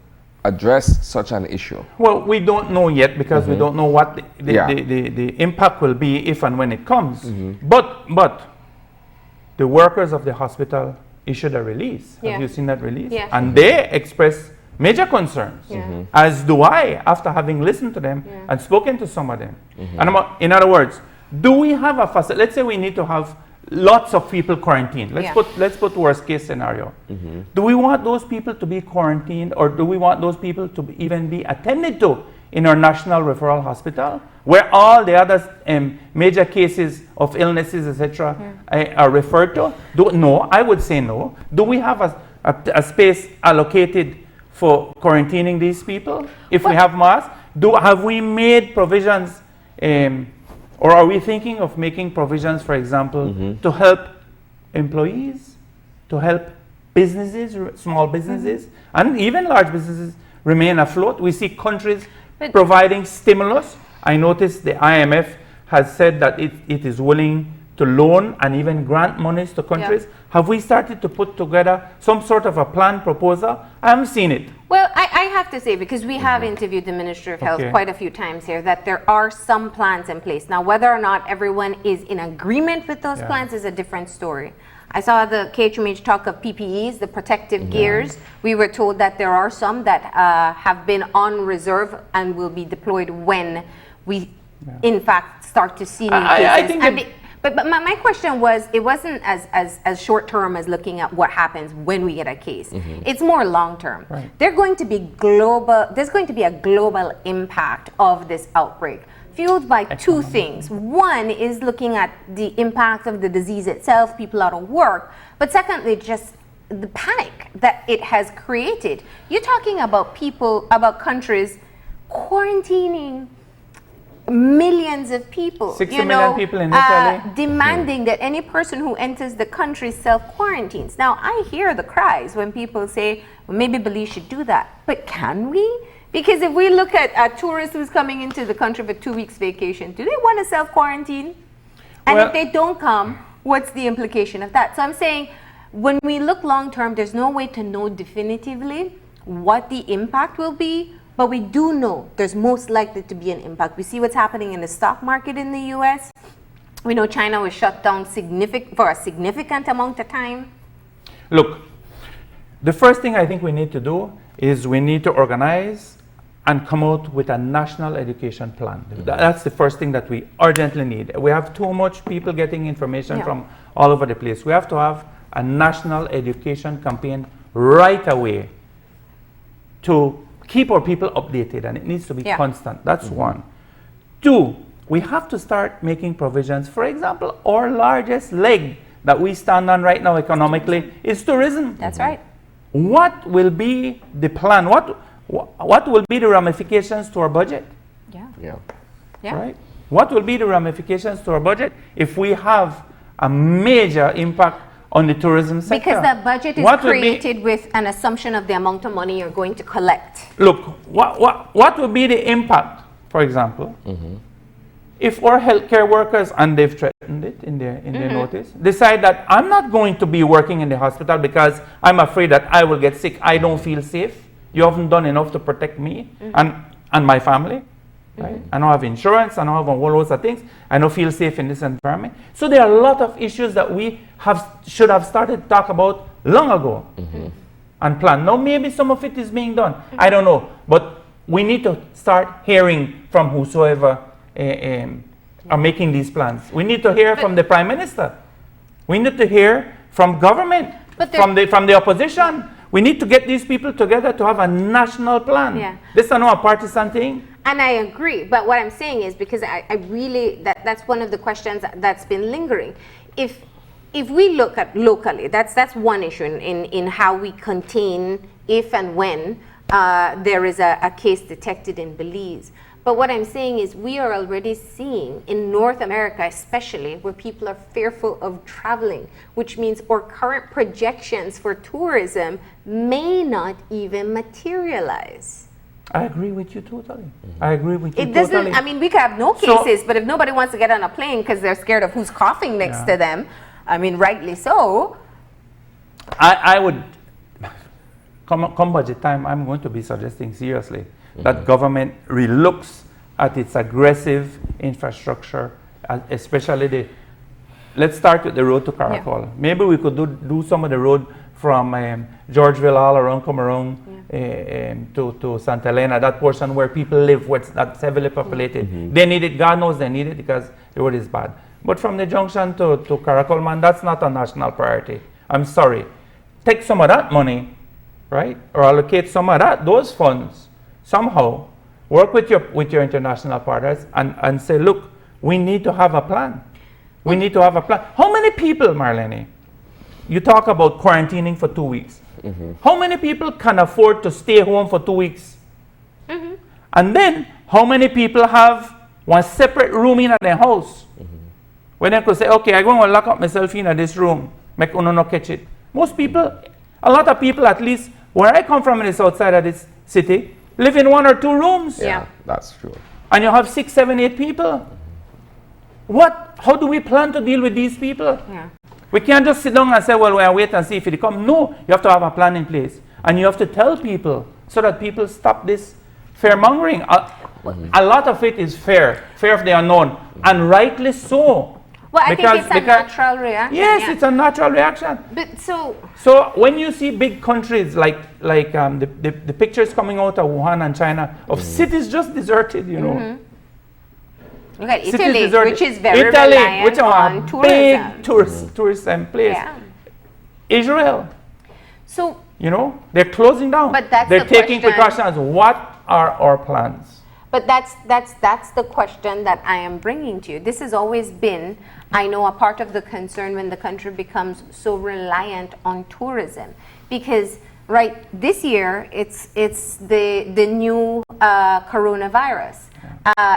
address such an issue? Well, we don't know yet, because we don't know what the impact will be if and when it comes. But the workers of the hospital issued a release. Have you seen that release? And they expressed major concerns, as do I, after having listened to them and spoken to some of them. And in other words, do we have a facility? Let's say we need to have lots of people quarantined. Let's put worst case scenario. Do we want those people to be quarantined, or do we want those people to even be attended to in our national referral hospital, where all the other major cases of illnesses, etc., are referred to? No, I would say no. Do we have a space allocated for quarantining these people if we have masks? Have we made provisions? Or are we thinking of making provisions, for example, to help employees, to help businesses, small businesses, and even large businesses remain afloat? We see countries providing stimulus. I noticed the IMF has said that it is willing to loan and even grant monies to countries. Have we started to put together some sort of a plan proposal? I haven't seen it. Well, I have to say, because we have interviewed the Ministry of Health quite a few times here, that there are some plans in place. Now, whether or not everyone is in agreement with those plans is a different story. I saw the KHMH talk of PPEs, the protective gears. We were told that there are some that have been on reserve and will be deployed when we in fact, start to see new cases. I think And that- but my question was, it wasn't as short term as looking at what happens when we get a case. It's more long term. Right. There's going to be a global impact of this outbreak, fueled by two things. One is looking at the impact of the disease itself, people out of work, but secondly, just the panic that it has created. You're talking about countries quarantining millions of people. 60 million people in Italy. Demanding that any person who enters the country self-quarantines. Now, I hear the cries when people say, well, maybe Belize should do that. But can we? Because if we look at a tourist who's coming into the country for 2 weeks vacation, do they want to self-quarantine? And Well- if they don't come, what's the implication of that? So I'm saying, when we look long-term, there's no way to know definitively what the impact will be, but we do know there's most likely to be an impact. We see what's happening in the stock market in the US. We know China was shut down for a significant amount of time. Look, the first thing I think we need to do is we need to organize and come out with a national education plan. That's the first thing that we urgently need. We have too much people getting information Yeah. from all over the place. We have to have a national education campaign right away to keep our people updated, and it needs to be Yeah. constant. That's one. Two, we have to start making provisions. For example, our largest leg that we stand on right now economically is tourism. That's right. What will be the plan? What will be the ramifications to our budget? Yeah. Yeah. Yeah. Right? What will be the ramifications to our budget if we have a major impact on the tourism sector? Because the budget is What will be- created with an assumption of the amount of money you're going to collect. Look, what will be the impact, for example, if our healthcare workers, and they've threatened it in their notice, decide that I'm not going to be working in the hospital because I'm afraid that I will get sick, I don't feel safe, you haven't done enough to protect me and my family, right? I don't have insurance, I don't have a whole host of things, I don't feel safe in this environment. So there are a lot of issues that we should have started to talk about long ago and plan. Now maybe some of it is being done, I don't know, but we need to start hearing from whosoever are making these plans. We need to hear from the Prime Minister. We need to hear from government, But from the opposition. We need to get these people together to have a national plan. Yeah. This is not a partisan thing. And I agree, but what I'm saying is, because I really, that's one of the questions that's been lingering. If we look at locally, that's one issue in how we contain if and when there is a case detected in Belize. But what I'm saying is, we are already seeing in North America especially, where people are fearful of traveling, which means our current projections for tourism may not even materialize. I agree with you totally. I agree with you It doesn't, totally. I mean, we could have no So- cases, but if nobody wants to get on a plane because they're scared of who's coughing next Yeah. to them, I mean, rightly so. I would, come budget time, I'm going to be suggesting seriously that government relooks at its aggressive infrastructure, especially let's start with the road to Caracol. Maybe we could do some of the road from Georgeville all around Comoron to Santa Elena, that portion where people live, that's heavily populated. They need it, God knows they need it because the road is bad. But from the junction to Caracol, man, that's not a national priority. I'm sorry. Take some of that money, right? Or allocate some of those funds somehow. Work with your international partners and say, look, we need to have a plan. We need to have a plan. How many people, Marlene, you talk about quarantining for 2 weeks. How many people can afford to stay home for 2 weeks? And then, how many people have one separate room in their house? When they could say, okay, I'm going to lock up myself in this room, make uno no catch it. Most people, a lot of people, at least where I come from in the south side of this city, live in 1 or 2 rooms. Yeah. That's true. And you have 6, 7, 8 people. How do we plan to deal with these people? Yeah. We can't just sit down and say, well, we'll wait and see if it comes. No, you have to have a plan in place. And you have to tell people so that people stop this fear-mongering. A lot of it is fear of the unknown, and rightly so. Well, I think it's a natural reaction. Yes, yeah. it's a natural reaction. But so, So when you see big countries like the pictures coming out of Wuhan and China of cities just deserted, you know, Look at Cities Italy, resort- which is very Italy, reliant which are on a tourism. big tourism place. Yeah. Israel, So, you know, they're closing down. But that's they're the taking question. precautions. What are our plans? but that's the question that I am bringing to you. This has always been, I know, a part of the concern when the country becomes so reliant on tourism, because right this year it's the new coronavirus.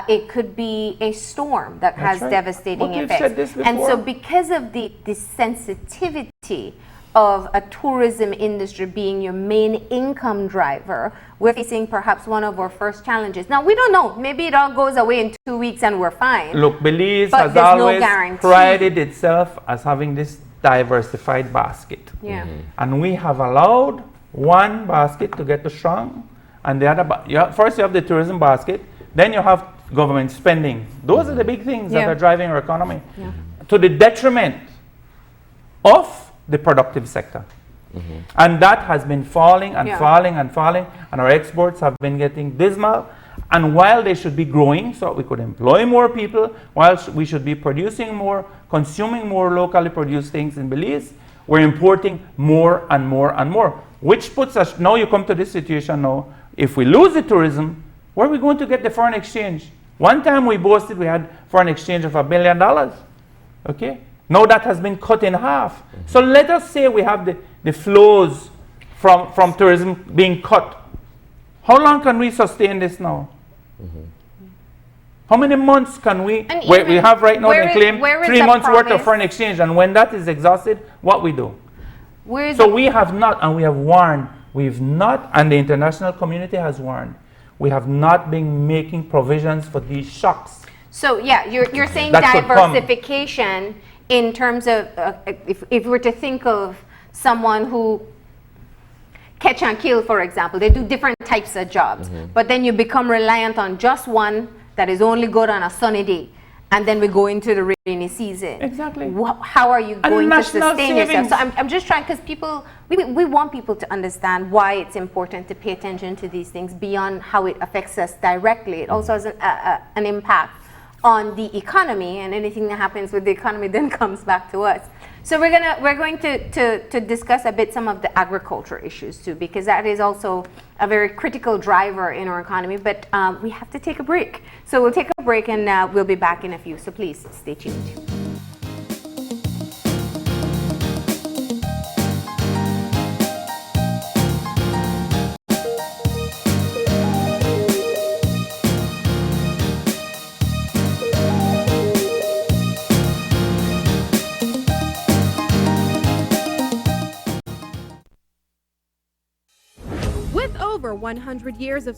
It could be a storm that That's has right. devastating But we've effects. said this And so before. because of the sensitivity of a tourism industry being your main income driver, we're facing perhaps one of our first challenges. Now, we don't know. Maybe it all goes away in 2 weeks and we're fine. Look, Belize But has there's no always guarantee. prided itself as having this diversified basket. Yeah. And we have allowed one basket to get too strong, and the other, first you have the tourism basket, then you have government spending. Those are the big things that Yeah. are driving our economy to the detriment of the productive sector. And that has been falling and Yeah. falling and falling, and our exports have been getting dismal. And while they should be growing so we could employ more people, while we should be producing more, consuming more locally produced things in Belize, we're importing more and more and more, which puts us, now you come to this situation now, if we lose the tourism, where are we going to get the foreign exchange? One time we boasted we had foreign exchange of $1 billion, okay? Now that has been cut in half. So let us say we have the flows from tourism being cut. How long can we sustain this now? How many months can we, And we even have right now, where they is- claim where is 3 the months worth of promise? foreign exchange, and when that is exhausted, what we do? Where's So we have not, and we have warned, we've not, and the international community has warned, we have not been making provisions for these shocks. So yeah, you're saying That could come. diversification in terms of if we were to think of someone who catch and kill, for example, they do different types of jobs, but then you become reliant on just one that is only good on a sunny day, and then we go into the rainy season. Exactly. How are you going to national sustain yourself? savings. So I'm just trying, because people, we want people to understand why it's important to pay attention to these things beyond how it affects us directly. It also has an impact on the economy, and anything that happens with the economy then comes back to us. So we're going to discuss a bit some of the agriculture issues too, because that is also a very critical driver in our economy. But we have to take a break. So we'll take a break, and we'll be back in a few. So please stay tuned. With over 100 years of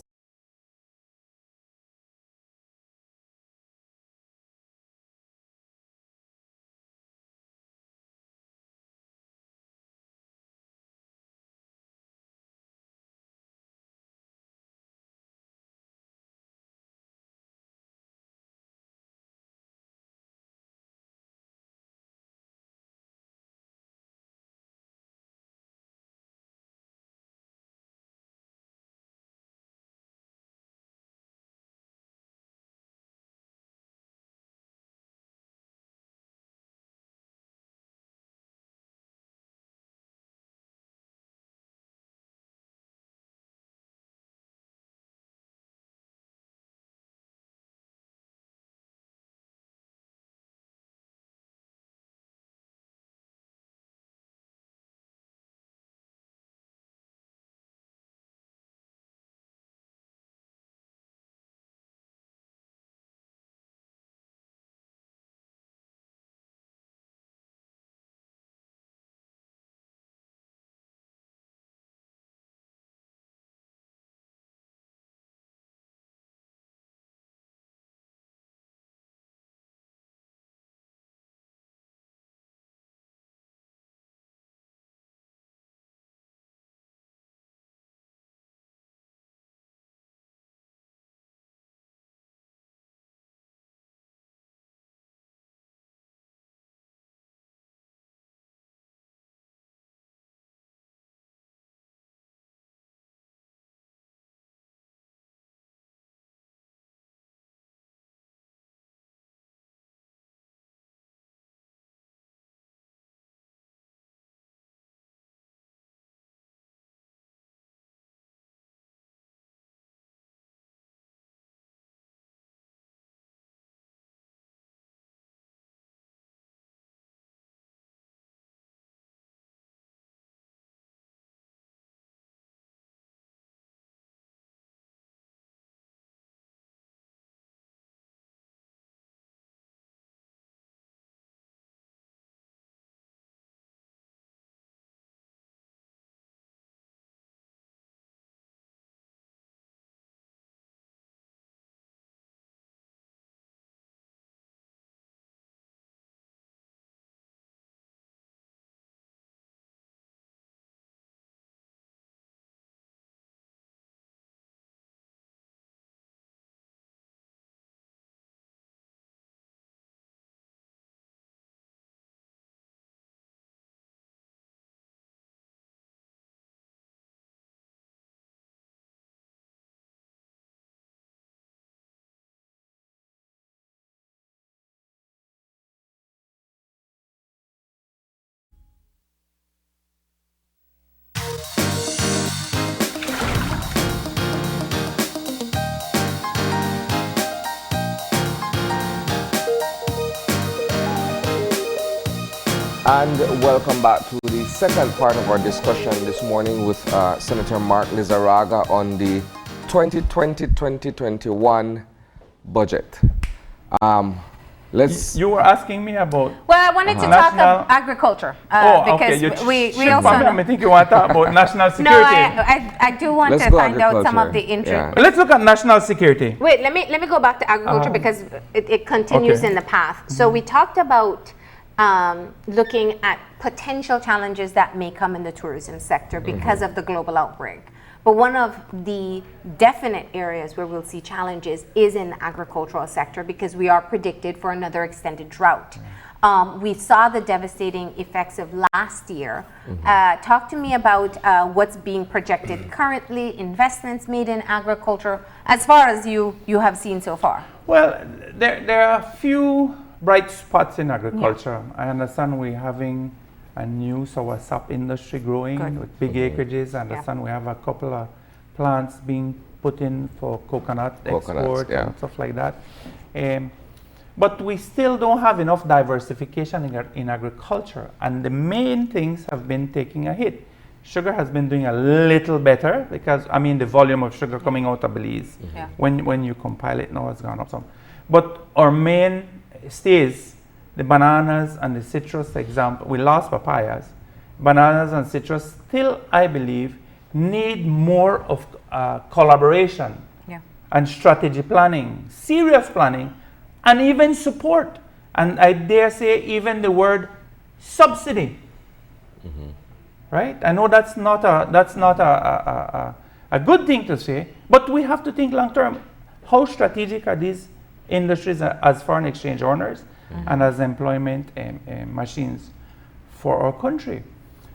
And welcome back to the second part of our discussion this morning with Senator Mark Lizarraga on the 2020-2021 budget. You were asking me about. Well, I wanted to talk about agriculture because we also. I think you want to talk about national security. No, I do want to find out some of the interest. Yeah. Let's look at national security. Wait, let me go back to agriculture because it continues in the path. So we talked about looking at potential challenges that may come in the tourism sector because of the global outbreak. But one of the definite areas where we'll see challenges is in the agricultural sector because we are predicted for another extended drought. We saw the devastating effects of last year. Talk to me about what's being projected currently, investments made in agriculture, as far as you have seen so far. Well, there are a few bright spots in agriculture. Yeah. I understand we're having a new soursop industry growing with big acreages. I understand we have a couple of plants being put in for coconut export and stuff like that. But we still don't have enough diversification in agriculture. And the main things have been taking a hit. Sugar has been doing a little better because, I mean, the volume of sugar coming out of Belize, when you compile it now, it's gone up some. But our main stays, the bananas and the citrus example, we lost papayas. Bananas and citrus still, I believe, need more of collaboration and strategy planning, serious planning, and even support. And I dare say even the word subsidy. Right? I know that's not a good thing to say, but we have to think long term. How strategic are these industries as foreign exchange earners and as employment machines for our country?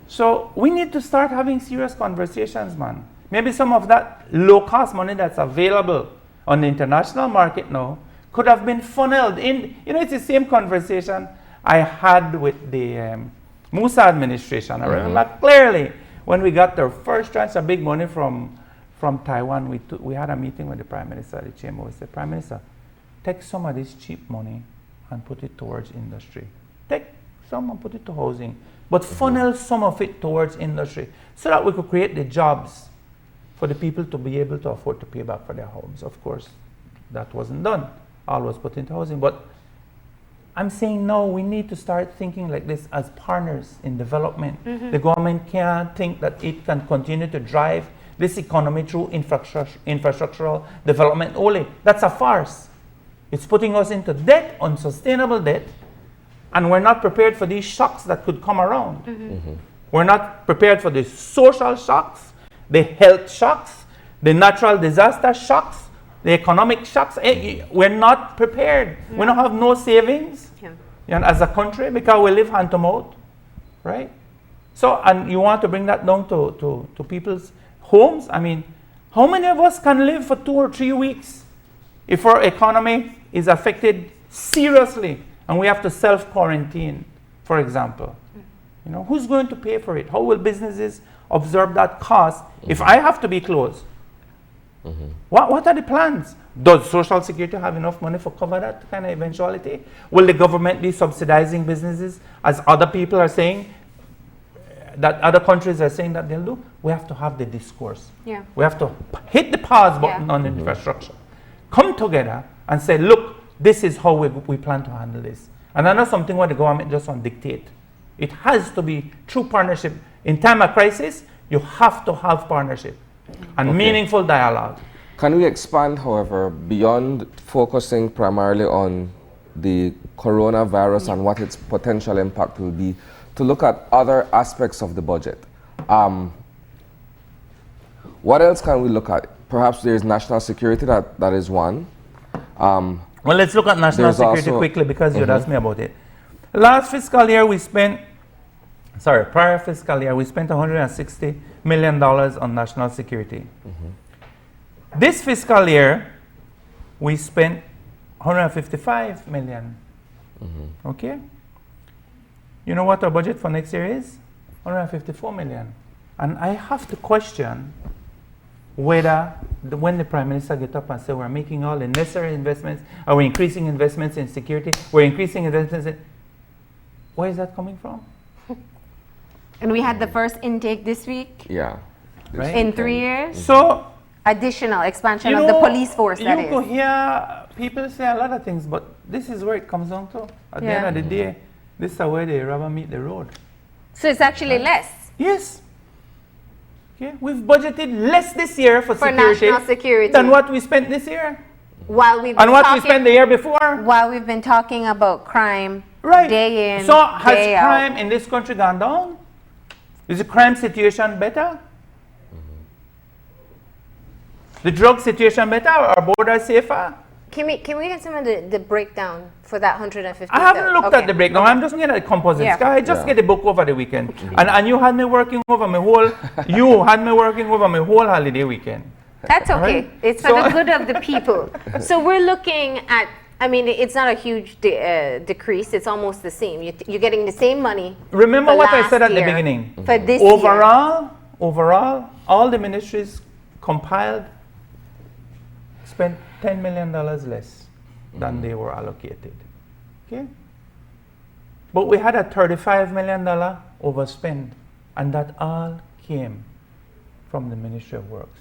So we need to start having serious conversations, man. Maybe some of that low-cost money that's available on the international market now could have been funneled in. You know, it's the same conversation I had with the Musa administration. I remember clearly when we got their first tranche of big money from Taiwan, we had a meeting with the Prime Minister at the chamber. We said, Prime Minister, take some of this cheap money and put it towards industry. Take some and put it to housing, but funnel some of it towards industry so that we could create the jobs for the people to be able to afford to pay back for their homes. Of course, that wasn't done. All was put into housing. But I'm saying no, we need to start thinking like this as partners in development. The government can't think that it can continue to drive this economy through infrastructural development only. That's a farce. It's putting us into debt, unsustainable debt, and we're not prepared for these shocks that could come around. We're not prepared for the social shocks, the health shocks, the natural disaster shocks, the economic shocks. We're not prepared. We don't have no savings as a country because we live hand to mouth, right? So, and you want to bring that down to people's homes? I mean, how many of us can live for 2 or 3 weeks if our economy is affected seriously and we have to self-quarantine, for example? You know, who's going to pay for it? How will businesses absorb that cost if I have to be closed? What are the plans? Does Social Security have enough money for cover that kind of eventuality? Will the government be subsidizing businesses as other people are saying, that other countries are saying that they'll do? We have to have the discourse. We have to hit the pause button on infrastructure. Come together and say, look, this is how we plan to handle this. And I know something what the government just won't dictate. It has to be true partnership. In time of crisis, you have to have partnership and meaningful dialogue. Can we expand, however, beyond focusing primarily on the coronavirus and what its potential impact will be, to look at other aspects of the budget? What else can we look at? Perhaps there's national security, that is one. Well, let's look at national security quickly because you'd asked me about it. Last fiscal year, prior fiscal year, we spent $160 million on national security. This fiscal year, we spent $155 million. Okay? You know what our budget for next year is? $154 million. And I have to question whether when the Prime Minister get up and say we're making all the necessary investments, are we increasing investments in security, we're increasing investments in, where is that coming from? And we had the first intake this week Yeah. This Right. in weekend. 3 years. So, Additional expansion you of know, the police force, that you is. could hear people say a lot of things, but this is where it comes down to. At the Yeah. end of the day, this is where the rubber meet the road. So it's actually less Yes. Okay. We've budgeted less this year for, for security national security. than what we spent this year. while we've And been what we talking, spent the year before. while we've been talking about crime Right. day in, So has day out. crime in this country gone down? Is the crime situation better? The drug situation better? Our borders safer? Can we get some of the breakdown for that 150? I haven't looked at the breakdown. I'm just looking at the composites. Yeah. I just Yeah. get the book over the weekend. And you had me working over my whole holiday weekend. That's okay. Right. It's for So- the good of the people. So we're looking at, I mean, it's not a huge decrease. It's almost the same. You're getting the same money. Remember for what I last said at the year beginning. For this year. Overall, all the ministries compiled spent $10 million less than they were allocated. Okay? But we had a $35 million overspend, and that all came from the Ministry of Works.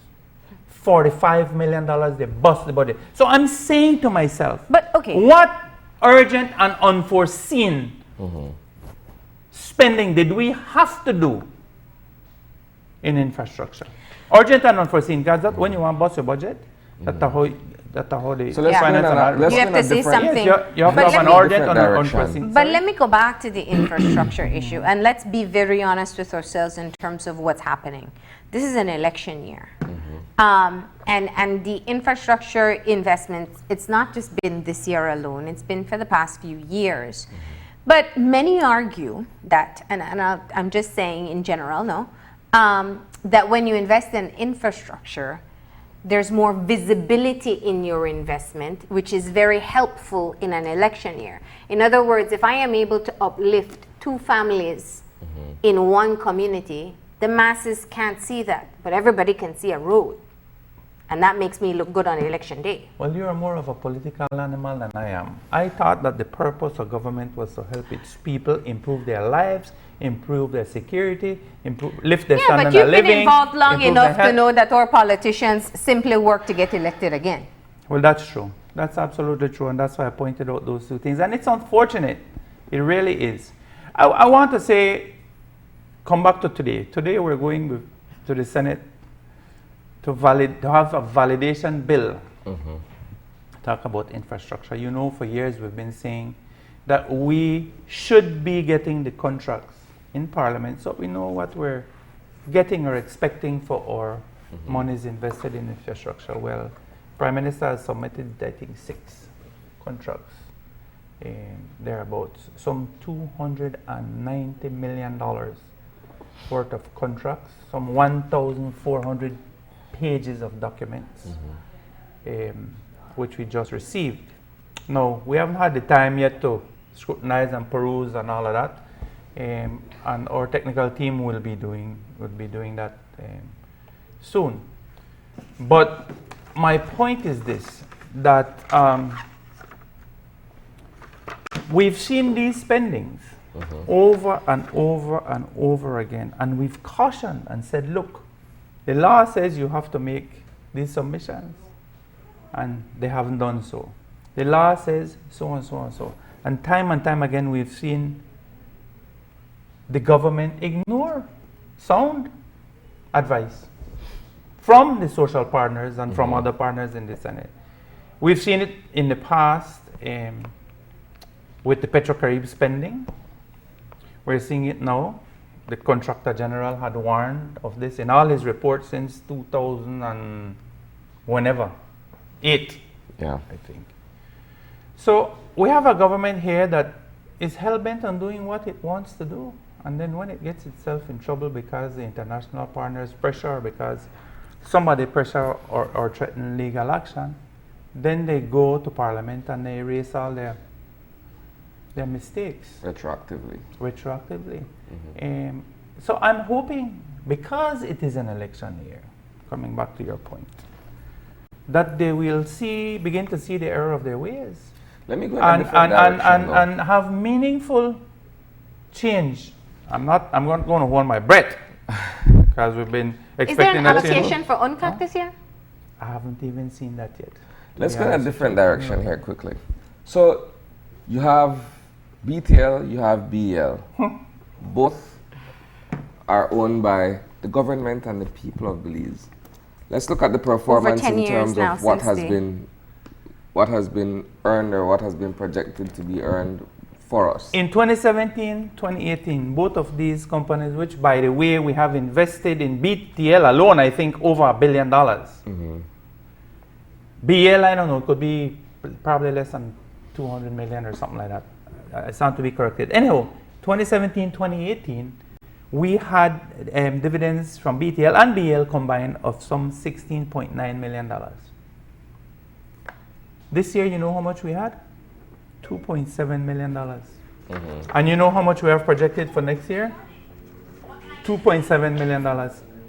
$45 million, they bust the budget. So I'm saying to myself, But, okay. what urgent and unforeseen spending did we have to do in infrastructure? Urgent and unforeseen, because that when you want to bust your budget, that's how the So let's Yeah. go in finance a- and let's You go have in to a say different- something. Yes, you have But to have let an me- urgent and Different unforeseen. direction. But let me go back to the infrastructure issue, and let's be very honest with ourselves in terms of what's happening. This is an election year. And the infrastructure investments, it's not just been this year alone, it's been for the past few years. But many argue that, and I'm just saying in general, no, that when you invest in infrastructure, there's more visibility in your investment, which is very helpful in an election year. In other words, if I am able to uplift 2 families in one community, the masses can't see that, but everybody can see a road. And that makes me look good on election day. Well, you are more of a political animal than I am. I thought that the purpose of government was to help its people improve their lives, improve their security, lift their Yeah, standard but of you've living. been involved long improve enough their to health. know that our politicians simply work to get elected again. Well, that's true. That's absolutely true, and that's why I pointed out those 2 things. And it's unfortunate. It really is. I want to say, come back to today. Today we're going to the Senate to have a validation bill. Talk about infrastructure. You know, for years we've been saying that we should be getting the contracts in Parliament, so we know what we're getting or expecting for our monies invested in infrastructure. Well, Prime Minister has submitted, I think, 6 contracts. Thereabouts, some $290 million worth of contracts, some 1,400 pages of documents, which we just received. Now, we haven't had the time yet to scrutinize and peruse and all of that, and our technical team will be doing that soon. But my point is this, that we've seen these spendings over and over and over again, and we've cautioned and said, look, the law says you have to make these submissions, and they haven't done so. The law says so and so and so. And time again, we've seen the government ignore sound advice from the social partners and from other partners in the Senate. We've seen it in the past with the Petrocarib spending. We're seeing it now. The Contractor General had warned of this in all his reports since 2000 and whenever, 8, Yeah. I think. So we have a government here that is hell-bent on doing what it wants to do. And then when it gets itself in trouble because the international partners pressure, or because somebody pressure or threaten legal action, then they go to Parliament and they erase all their mistakes retroactively. So I'm hoping, because it is an election year, coming back to your point, that they will begin to see the error of their ways, Let me go in a different direction, though. and have meaningful change I'm going to hold my breath because we've been Is there expecting an that change. allocation for UNCAP this year? I haven't even seen that yet. Let's Yeah, go in a it's different true. direction here quickly. So you have BTL, you have BEL. Both are owned by the government and the people of Belize. Let's look at the performance 10 in years terms now of what since has been earned or what has been projected to be earned for us. In 2017, 2018, both of these companies, which by the way, we have invested in BTL alone, I think over $1 billion. BL, I don't know, it could be probably less than 200 million or something like that. I stand to be corrected. Anyhow, 2017, 2018, we had dividends from BTL and BL combined of some $16.9 million. This year, you know how much we had? $2.7 million. And you know how much we have projected for next year? $2.7 million.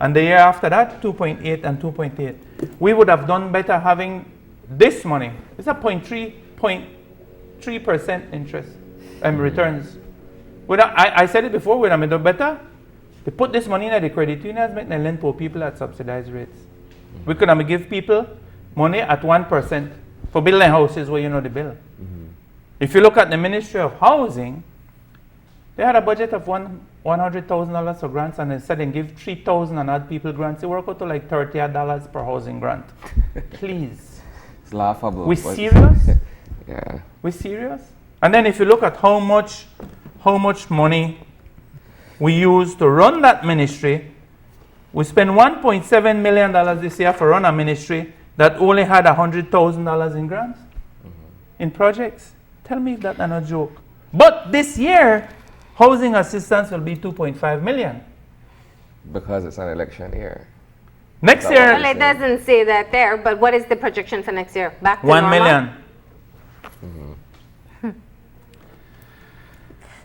And the year after that, 2.8 and 2.8. We would have done better having this money. It's a 0.3% interest returns. I said it before, we'd have done better. They put this money in the credit unions, make them lend poor people at subsidized rates. We could have give people money at 1% for building houses where you know the bill. If you look at the Ministry of Housing, they had a budget of $100,000 for grants, and instead they give 3,000 and odd people grants. They work out to like $30 per housing grant. Please. It's laughable. We but- serious? Yeah. We serious? And then if you look at how much money we use to run that ministry, we spent $1.7 million this year for run a ministry that only had $100,000 in grants, in projects. Tell me if that's not a joke. But this year, housing assistance will be $2.5 million. Because it's an election year. Next Well, year, Well, it doesn't say that there, but what is the projection for next year? Back to 1 normal? million.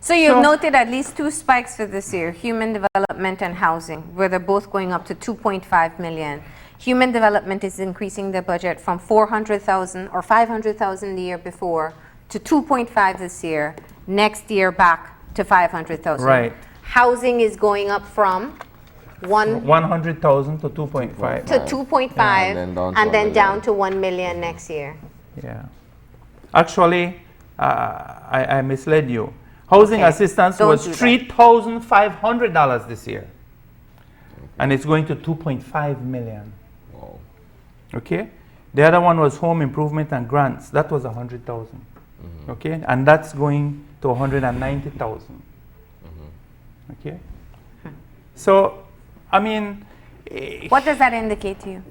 So you've So- noted at least two spikes for this year, human development and housing, where they're both going up to 2.5 million. Human development is increasing their budget from 400,000 or 500,000 the year before to 2.5 this year. Next year back to 500,000. Right. Housing is going up from 100,000 to 2.5. to 2.5 and then down to and 1 then million. down to 1 million next year. Yeah. Actually, I misled you. Housing Okay. assistance Don't was do that. $3,500 this year. And it's going to 2.5 million. Wow. Okay? The other one was home improvement and grants. That was 100,000. Okay? And that's going to 190,000. Okay? So, I mean, What does that indicate to you?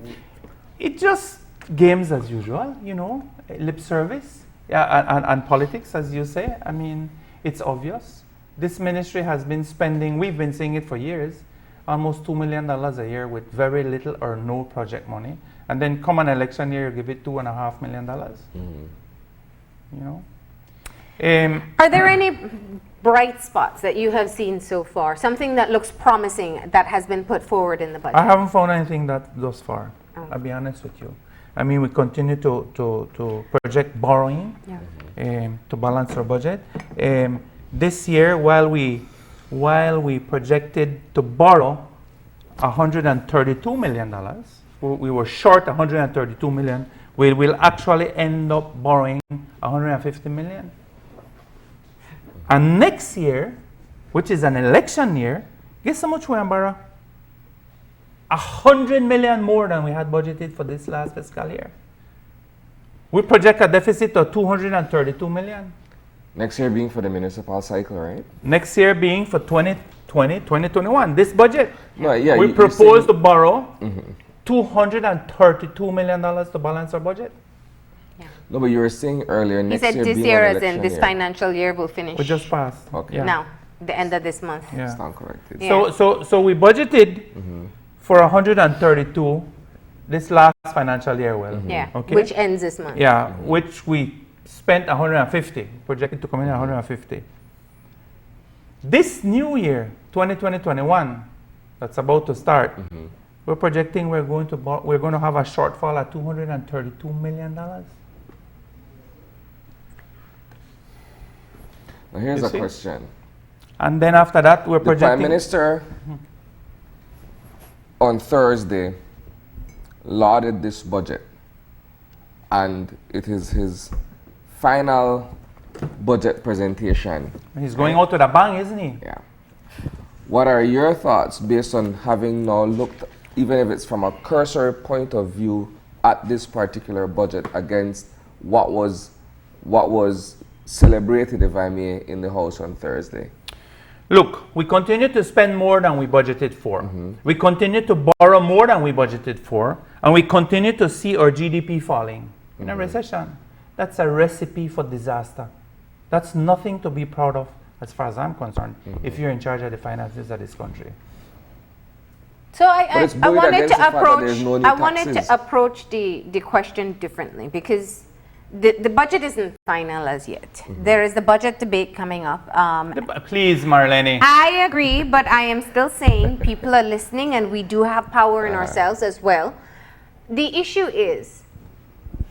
it just games as usual, you know, lip service, yeah, and politics, as you say. I mean, it's obvious. This ministry has been spending, we've been saying it for years, almost $2 million a year with very little or no project money. And then come an election year, you give it $2.5 million. You know? Are there any bright spots that you have seen so far? Something that looks promising that has been put forward in the budget? I haven't found anything that thus far. Oh. I'll be honest with you. I mean, we continue to project borrowing to balance our budget. This year, while we projected to borrow $132 million, we were short $132 million. We will actually end up borrowing $150 million. And next year, which is an election year, guess how much we're going to borrow? $100 million more than we had budgeted for this last fiscal year. We project a deficit of $232 million. Next year being for the municipal cycle, right? Next year being for 2020, 2021. This budget, No, yeah. we you propose said- to borrow $232 million to balance our budget. No, but you were saying earlier He next said year this being year, an as in election this year. financial year, will finish We just passed. Okay. Yeah. now, the end of this month. Yeah. Stand corrected. Yeah. So we budgeted for 132 this last financial year. Well, Yeah, Okay. which ends this month. Yeah, which we spent 150, projected to come in at 150. This new year, 2020-21, that's about to start, we're projecting we're going to have a shortfall at $232 million. Now here's You a see? question. And then after that, we're The Prime projecting. Minister on Thursday lauded this budget, and it is his final budget presentation. He's going out to the bank, isn't he? Yeah. What are your thoughts based on having now looked, even if it's from a cursory point of view, at this particular budget against what was celebrated, if I may, in the House on Thursday? Look, we continue to spend more than we budgeted for. We continue to borrow more than we budgeted for. And we continue to see our GDP falling. In a recession, that's a recipe for disaster. That's nothing to be proud of as far as I'm concerned, if you're in charge of the finances of this country. So But it's I buoyed wanted against to the fact that approach there's no new I wanted taxes. to approach the question differently, because the budget isn't final as yet. There is the budget debate coming up. Please, Marlene. I agree, but I am still saying people are listening, and we do have power in ourselves as well. The issue is,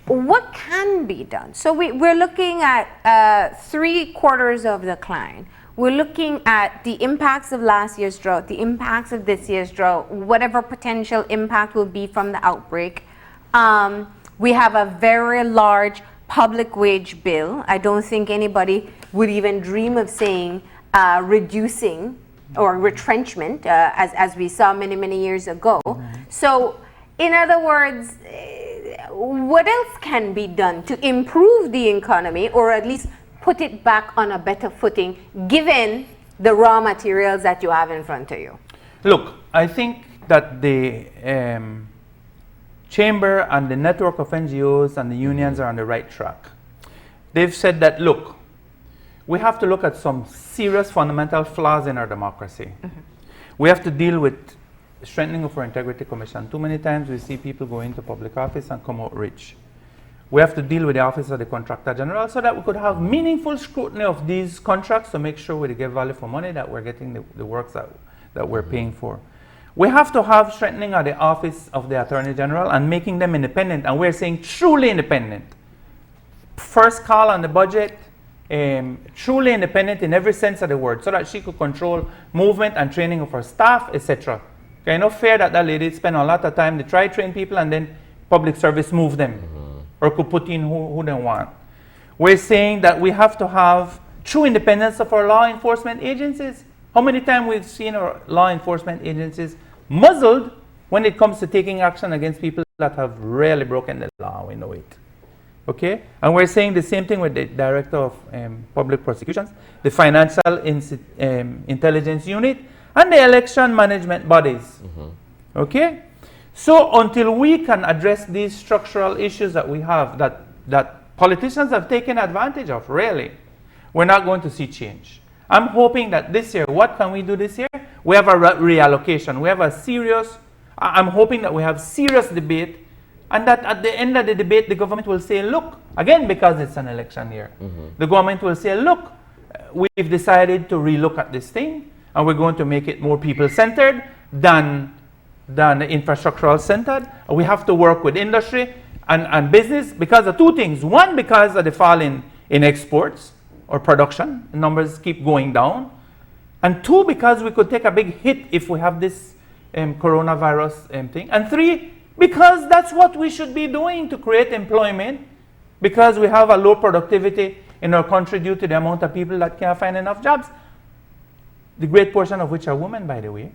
what can be done? So we're looking at 3/4 of decline. We're looking at the impacts of last year's drought, the impacts of this year's drought, whatever potential impact will be from the outbreak. We have a very large public wage bill. I don't think anybody would even dream of saying reducing or retrenchment, as we saw many, many years ago. So, in other words, what else can be done to improve the economy, or at least put it back on a better footing, given the raw materials that you have in front of you? Look, I think that the Chamber and the network of NGOs and the unions are on the right track. They've said that, look, we have to look at some serious fundamental flaws in our democracy. We have to deal with strengthening of our integrity commission. Too many times we see people go into public office and come out rich. We have to deal with the office of the contractor general so that we could have meaningful scrutiny of these contracts to make sure we get value for money, that we're getting the works that we're paying for. We have to have strengthening of the office of the attorney general and making them independent, and we're saying truly independent. First call on the budget, truly independent in every sense of the word, so that she could control movement and training of her staff, etc. Okay, no fair that lady spend a lot of time to try train people and then public service move them, or could put in who they want. We're saying that we have to have true independence of our law enforcement agencies. How many times we've seen our law enforcement agencies muzzled when it comes to taking action against people that have really broken the law? We know it. Okay? And we're saying the same thing with the Director of Public Prosecutions, the Financial Intelligence Unit, and the election management bodies. Okay? So until we can address these structural issues that we have, that politicians have taken advantage of, really, we're not going to see change. I'm hoping that this year, what can we do this year? We have a reallocation. We have a serious, I'm hoping that we have serious debate, and that at the end of the debate, the government will say, look, again, because it's an election year, the government will say, look, we've decided to relook at this thing, and we're going to make it more people-centered than infrastructural-centered. We have to work with industry and business because of two things. One, because of the fall in exports or production. The numbers keep going down. And two, because we could take a big hit if we have this coronavirus thing. And three, because that's what we should be doing to create employment, because we have a low productivity in our country due to the amount of people that can't find enough jobs. The great portion of which are women, by the way.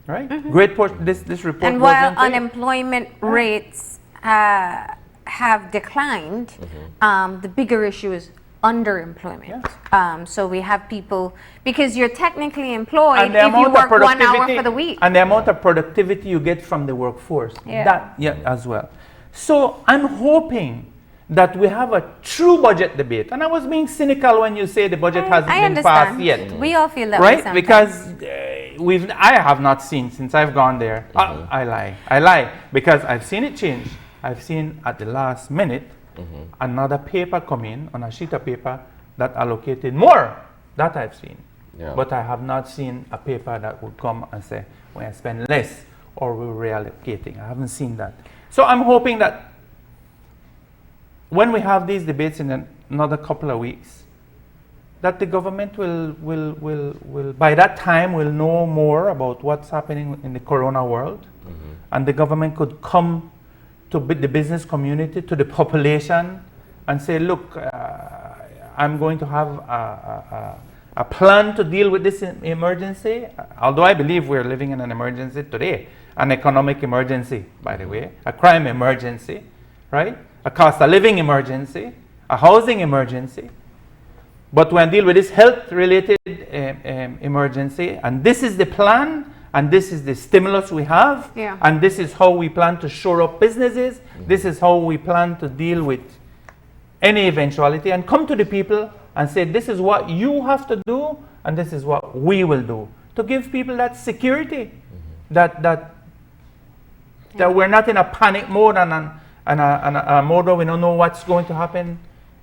Right? Great portion. This report. And while unemployment rates have declined, the bigger issue is underemployment. So we have people, because you're technically employed if you work 1 hour for the week. And the amount of productivity you get from the workforce. That as well. So I'm hoping that we have a true budget debate. And I was being cynical when you say the budget hasn't been passed yet. We all feel that way sometimes. Because I have not seen, since I've gone there, I lie, because I've seen it change. I've seen at the last minute another paper come in on a sheet of paper that allocated more. That I've seen. But I have not seen a paper that would come and say, when I spend less, or we're reallocating. I haven't seen that. So I'm hoping that when we have these debates in another couple of weeks, that the government will by that time will know more about what's happening in the corona world, and the government could come to the business community, to the population, and say, look, I'm going to have a plan to deal with this emergency, although I believe we're living in an emergency today, an economic emergency, by the way, a crime emergency, right? A cost of living emergency, a housing emergency. But when deal with this health-related emergency, and this is the plan, and this is the stimulus we have, Yeah. and this is how we plan to shore up businesses, this is how we plan to deal with any eventuality, and come to the people and say, this is what you have to do, and this is what we will do, to give people that security, that we're not in a panic mode and a mode where we don't know what's going to happen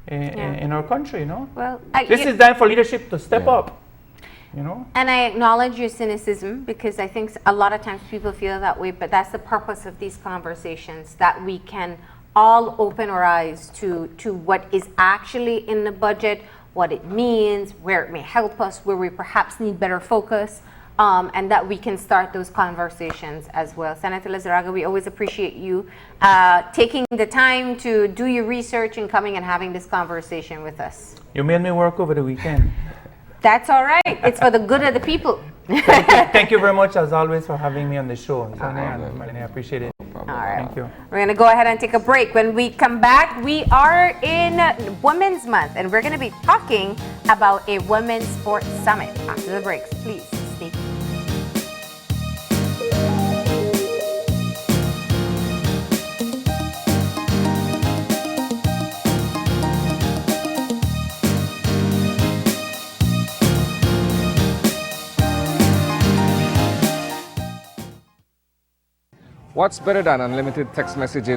in our country, you know. Well, This is time for leadership to step up, you know. And I acknowledge your cynicism, because I think a lot of times people feel that way, but that's the purpose of these conversations, that we can all open our eyes to what is actually in the budget, what it means, where it may help us, where we perhaps need better focus, and that we can start those conversations as well. Senator Lizarraga, we always appreciate you taking the time to do your research and coming and having this conversation with us. You made me work over the weekend. That's all right. It's for the good of the people. Thank you very much, as always, for having me on the show. I appreciate it. All right. Thank you. We're going to go ahead and take a break. When we come back, we are in Women's Month, and we're going to be talking about a Women's Sports Summit. After the breaks, please stay tuned. What's better than unlimited text messages?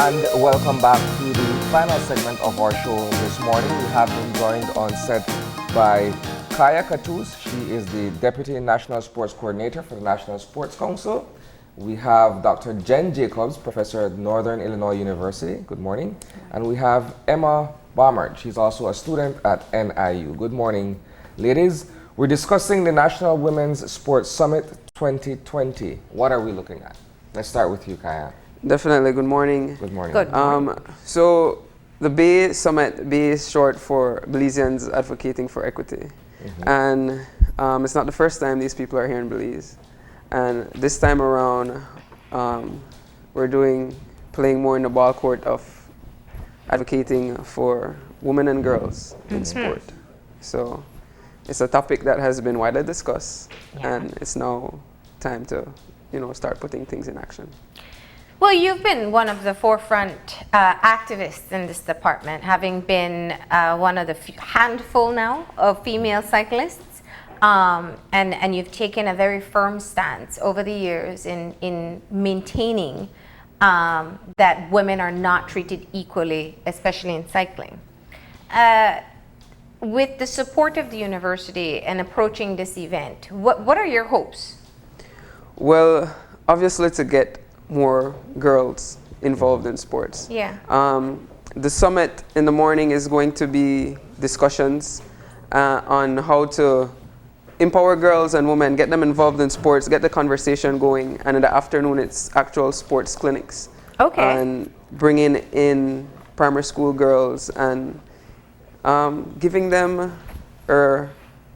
And welcome back to the final segment of our show this morning. We have been joined on set by Kaya Katous. She is the Deputy National Sports Coordinator for the National Sports Council. We have Dr. Jen Jacobs, Professor at Northern Illinois University. Good morning. And we have Emma Baumert. She's also a student at NIU. Good morning, ladies. We're discussing the National Women's Sports Summit 2020. What are we looking at? Let's start with you, Kaya. Definitely. Good morning. Good morning. Good. So the BAE Summit, BAE is short for Belizeans Advocating for Equity. And it's not the first time these people are here in Belize. And this time around, we're playing more in the ball court of advocating for women and girls in sport. So it's a topic that has been widely discussed, and it's now time to, start putting things in action. Well, you've been one of the forefront activists in this department, having been one of the handful now of female cyclists. And you've taken a very firm stance over the years in maintaining that women are not treated equally, especially in cycling. With the support of the university and approaching this event, what are your hopes? Well, obviously to get more girls involved in sports. Yeah. The summit in the morning is going to be discussions on how to empower girls and women, get them involved in sports, get the conversation going, and in the afternoon it's actual sports clinics. Okay. And bringing in primary school girls and giving them, or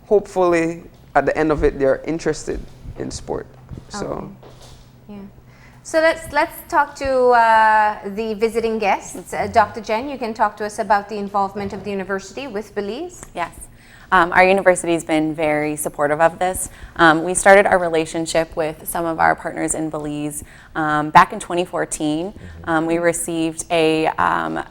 hopefully at the end of it, they're interested in sport. So. Okay. Yeah. So let's talk to the visiting guests. Dr. Jen, you can talk to us about the involvement of the university with Belize. Yes. Our university has been very supportive of this. We started our relationship with some of our partners in Belize back in 2014. We received a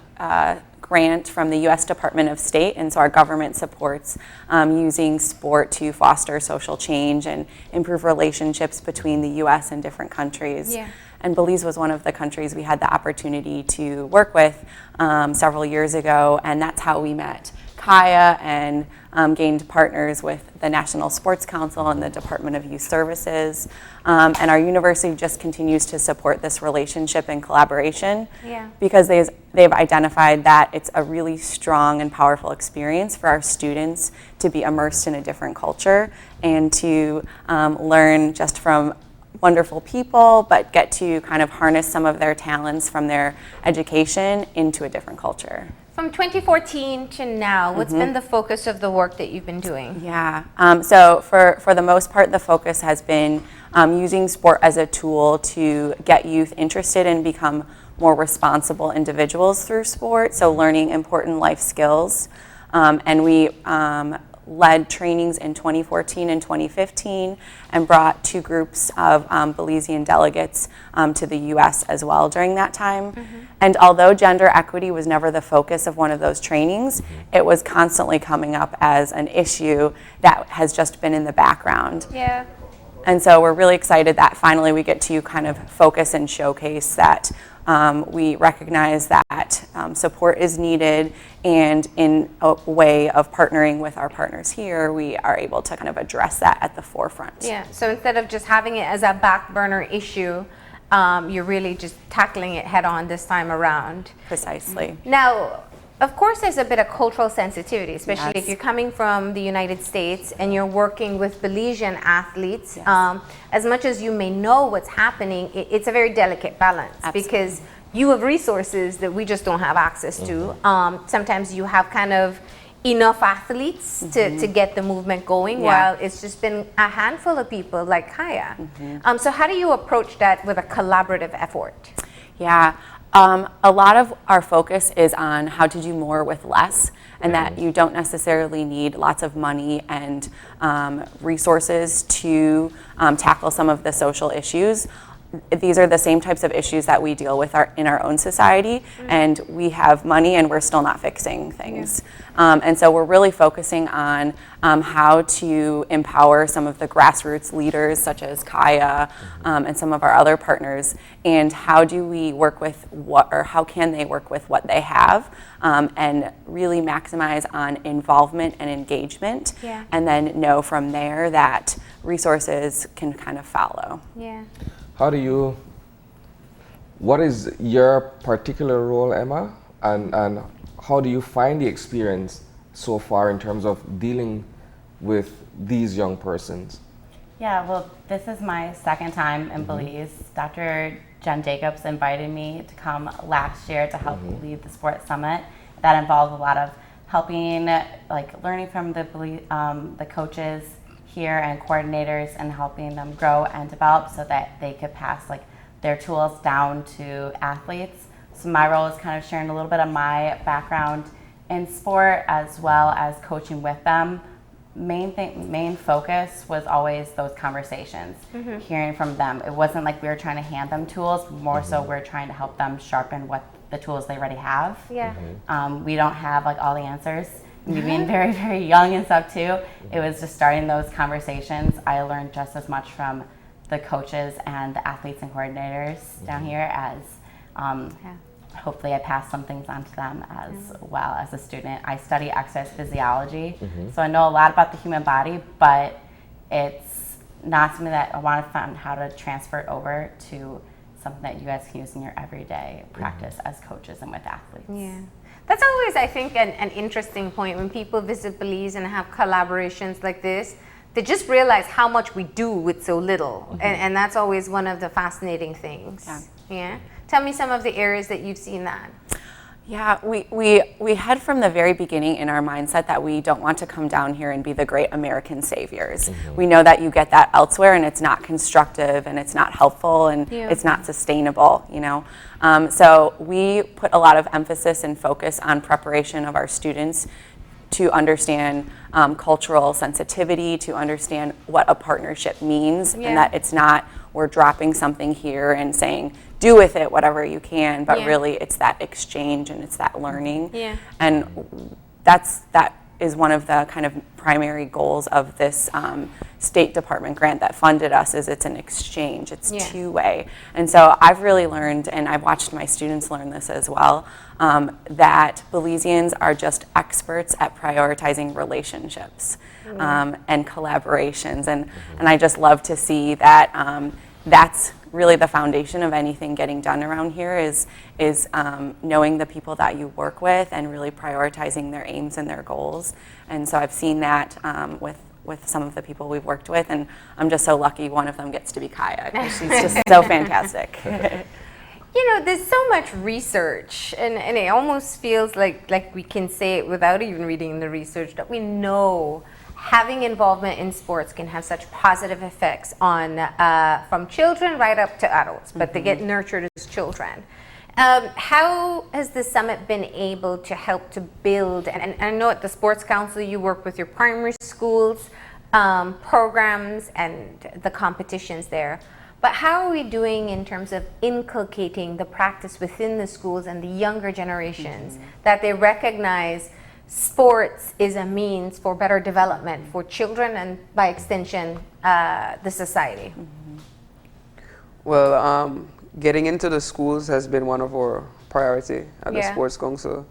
grant from the U.S. Department of State, and so our government supports using sport to foster social change and improve relationships between the U.S. and different countries. Yeah. And Belize was one of the countries we had the opportunity to work with several years ago, and that's how we met Kaya and gained partners with the National Sports Council and the Department of Youth Services. And our university just continues to support this relationship and collaboration because they've identified that it's a really strong and powerful experience for our students to be immersed in a different culture and to learn just from wonderful people, but get to kind of harness some of their talents from their education into a different culture. From 2014 to now, what's been the focus of the work that you've been doing? Yeah, so for the most part, the focus has been using sport as a tool to get youth interested and become more responsible individuals through sport, so learning important life skills. And we led trainings in 2014 and 2015 and brought 2 groups of Belizean delegates to the U.S. as well during that time. And although gender equity was never the focus of one of those trainings, it was constantly coming up as an issue that has just been in the background. Yeah. And so we're really excited that finally we get to kind of focus and showcase that we recognize that support is needed, and in a way of partnering with our partners here, we are able to kind of address that at the forefront. Yeah, so instead of just having it as a back burner issue, you're really just tackling it head on this time around. Precisely. Now, of course, there's a bit of cultural sensitivity, especially Yes. if you're coming from the United States and you're working with Belizean athletes. Yes. As much as you may know what's happening, it's a very delicate balance. Absolutely. Because you have resources that we just don't have access to. Sometimes you have kind of enough athletes to get the movement going, while it's just been a handful of people like Kaya. So how do you approach that with a collaborative effort? Yeah, a lot of our focus is on how to do more with less, and that you don't necessarily need lots of money and resources to tackle some of the social issues. these are the same types of issues that we deal with in our own society, and we have money and we're still not fixing things. And so we're really focusing on how to empower some of the grassroots leaders such as Kaya and some of our other partners, and how do we work with how can they work with what they have, and really maximize on involvement and engagement, and then know from there that resources can kind of follow. Yeah. What is your particular role, Emma, and how do you find the experience so far in terms of dealing with these young persons? Yeah, well, this is my second time in Belize. Dr. Jen Jacobs invited me to come last year to help lead the Sports Summit. That involved a lot of helping, like learning from the coaches here and coordinators, and helping them grow and develop so that they could pass like their tools down to athletes. So my role is kind of sharing a little bit of my background in sport as well as coaching with them. Main focus was always those conversations, hearing from them. It wasn't like we were trying to hand them tools, more so we're trying to help them sharpen what the tools they already have. Yeah. We don't have like all the answers. Me being very, very young and stuff too, it was just starting those conversations. I learned just as much from the coaches and the athletes and coordinators down here as hopefully I pass some things on to them as well as a student. I study exercise physiology, so I know a lot about the human body, but it's not something that I want to find how to transfer it over to something that you guys can use in your everyday practice as coaches and with athletes. Yeah. That's always, I think, an interesting point when people visit Belize and have collaborations like this. They just realize how much we do with so little, and that's always one of the fascinating things. Yeah. Tell me some of the areas that you've seen that. Yeah, we had from the very beginning in our mindset that we don't want to come down here and be the great American saviors. We know that you get that elsewhere, and it's not constructive, and it's not helpful, and it's not sustainable, you know. So we put a lot of emphasis and focus on preparation of our students to understand cultural sensitivity, to understand what a partnership means, and that it's not we're dropping something here and saying, do with it whatever you can, but really it's that exchange and it's that learning. And that is one of the kind of primary goals of this State Department grant that funded us, is it's an exchange, it's two-way. And so I've really learned, and I've watched my students learn this as well, that Belizeans are just experts at prioritizing relationships and collaborations. And I just love to see that that's really the foundation of anything getting done around here is knowing the people that you work with and really prioritizing their aims and their goals. And so I've seen that with some of the people we've worked with, and I'm just so lucky one of them gets to be Kaya, because she's just so fantastic. You know, there's so much research, and it almost feels like we can say it without even reading the research, that we know having involvement in sports can have such positive effects on from children right up to adults, but they get nurtured as children. How has the summit been able to help to build, and I know at the Sports Council you work with your primary schools, programs and the competitions there, but how are we doing in terms of inculcating the practice within the schools and the younger generations, that they recognize sports is a means for better development for children and by extension the society? Well, getting into the schools has been one of our priority at the Sports Council.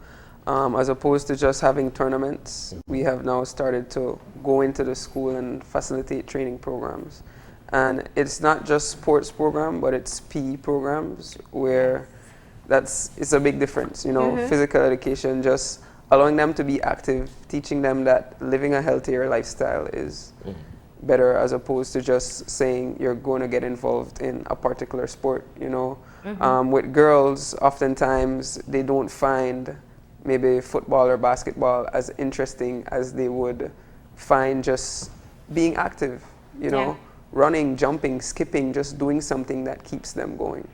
As opposed to just having tournaments, we have now started to go into the school and facilitate training programs. And it's not just sports program, but it's PE programs where it's a big difference, you know, physical education, just allowing them to be active, teaching them that living a healthier lifestyle is better, as opposed to just saying you're going to get involved in a particular sport, you know. With girls, oftentimes they don't find maybe football or basketball as interesting as they would find just being active, you know, running, jumping, skipping, just doing something that keeps them going.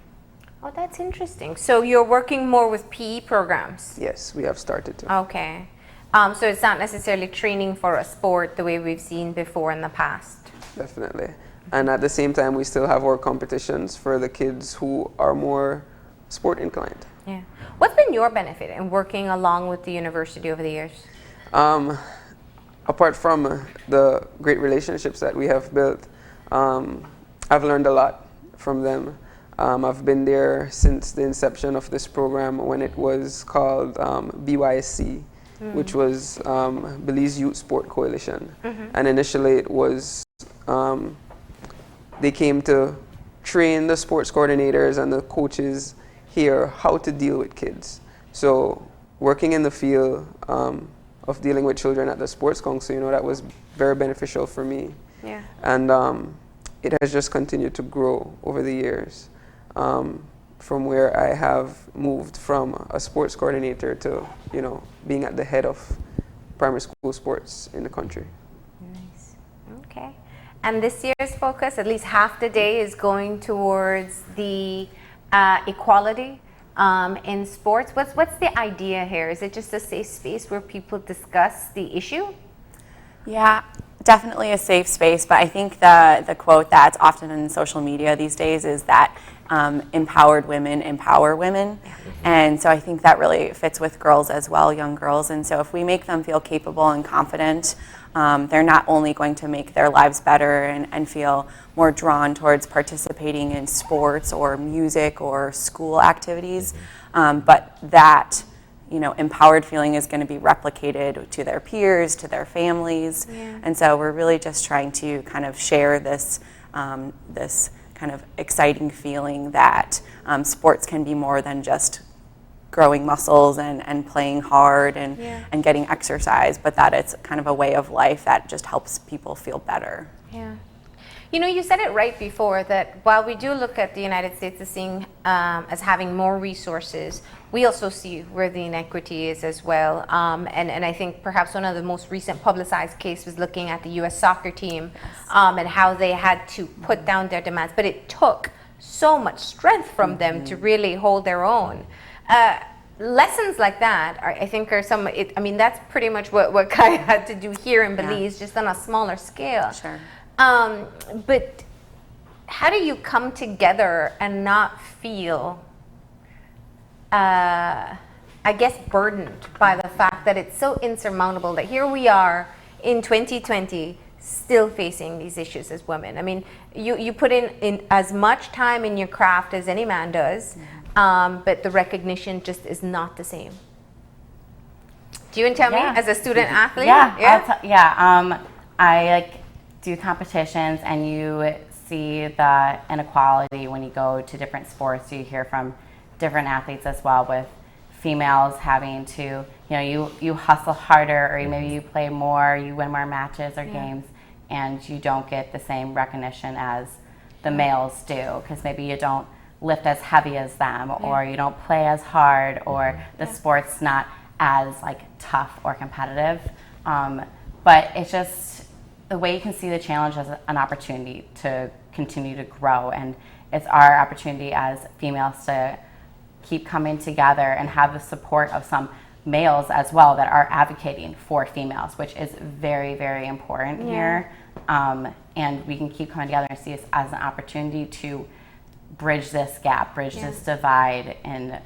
Oh, that's interesting. So you're working more with PE programs? Yes, we have started to. Okay. So it's not necessarily training for a sport the way we've seen before in the past? Definitely. And at the same time, we still have our competitions for the kids who are more sport inclined. Yeah. What's been your benefit in working along with the university over the years? Apart from the great relationships that we have built, I've learned a lot from them. I've been there since the inception of this program when it was called BYSC, which was Belize Youth Sport Coalition. And initially it was, they came to train the sports coordinators and the coaches here how to deal with kids. So working in the field of dealing with children at the Sports Council, you know, that was very beneficial for me. Yeah. And it has just continued to grow over the years. From where I have moved from a sports coordinator to, you know, being at the head of primary school sports in the country. Nice. Okay. And this year's focus, at least half the day, is going towards the equality in sports. What's the idea here? Is it just a safe space where people discuss the issue? Yeah, definitely a safe space, but I think the quote that's often in social media these days is that empowered women empower women. And so I think that really fits with girls as well, young girls. And so if we make them feel capable and confident, they're not only going to make their lives better and feel more drawn towards participating in sports or music or school activities, but that, you know, empowered feeling is going to be replicated to their peers, to their families. Yeah. And so we're really just trying to kind of share this this kind of exciting feeling that sports can be more than just growing muscles and playing hard and getting exercise, but that it's kind of a way of life that just helps people feel better. Yeah. You know, you said it right before that while we do look at the United States as seeing as having more resources, we also see where the inequity is as well. And I think perhaps one of the most recent publicized cases was looking at the U.S. soccer team and how they had to put down their demands. But it took so much strength from them to really hold their own. Lessons like that, I think, are some. I mean, that's pretty much what Kaya had to do here in Belize, just on a smaller scale. Sure. But how do you come together and not feel, I guess, burdened by the fact that it's so insurmountable that here we are in 2020 still facing these issues as women? I mean, you put in as much time in your craft as any man does, but the recognition just is not the same. Do you tell me, as a student athlete? I do competitions, and you see the inequality when you go to different sports. You hear from different athletes as well, with females having to, you know, you hustle harder, or maybe you play more, you win more matches or games, and you don't get the same recognition as the males do, because maybe you don't lift as heavy as them, or you don't play as hard, or the sport's not as like tough or competitive. But it's just the way you can see the challenge as an opportunity to continue to grow, and it's our opportunity as females to keep coming together and have the support of some males as well that are advocating for females, which is very, very important here. And we can keep coming together and see this as an opportunity to bridge this gap, bridge this divide in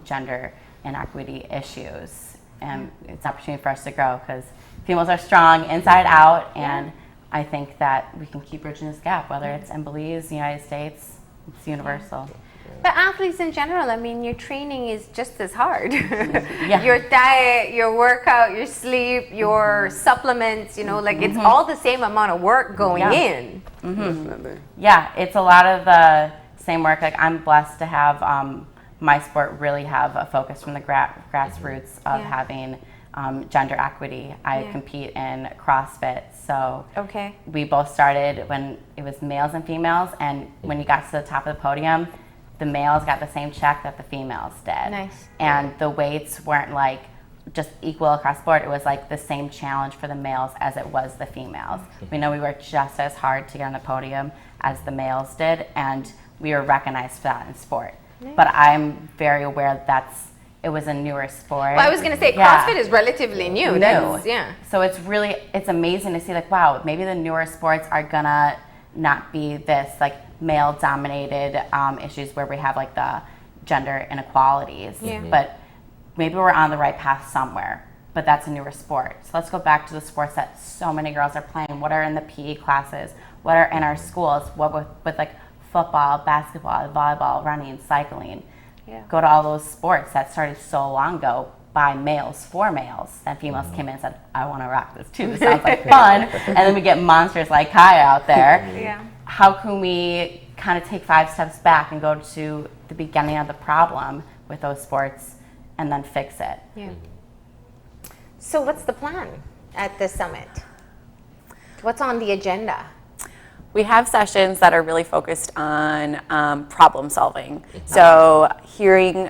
gender inequity issues. And it's an opportunity for us to grow, because females are strong inside out, and I think that we can keep bridging this gap, whether it's in Belize, the United States, it's universal. But athletes in general, I mean, your training is just as hard. Your diet, your workout, your sleep, your supplements, you know, like it's all the same amount of work going in. Definitely. Yeah, it's a lot of the same work. Like, I'm blessed to have my sport really have a focus from the grassroots of having gender equity. I compete in CrossFit, so we both started when it was males and females, and when you got to the top of the podium, the males got the same check that the females did. Nice. And the weights weren't like just equal across the board. It was like the same challenge for the males as it was the females. We know we worked just as hard to get on the podium as the males did, and we were recognized for that in sport. But I'm very aware that it was a newer sport. Well, I was going to say, CrossFit is relatively new. So it's amazing to see, like, wow, maybe the newer sports are gonna not be this like male dominated issues where we have like the gender inequalities. But maybe we're on the right path somewhere, but that's a newer sport. So let's go back to the sports that so many girls are playing. What are in the PE classes? What are in our schools? What with like football, basketball, volleyball, running, cycling. Go to all those sports that started so long ago by males for males. Then females came in and said, I want to rock this too. This sounds like fun. And then we get monsters like Kaya out there. How can we kind of take 5 steps back and go to the beginning of the problem with those sports and then fix it? So what's the plan at this summit? What's on the agenda? We have sessions that are really focused on problem solving. So hearing,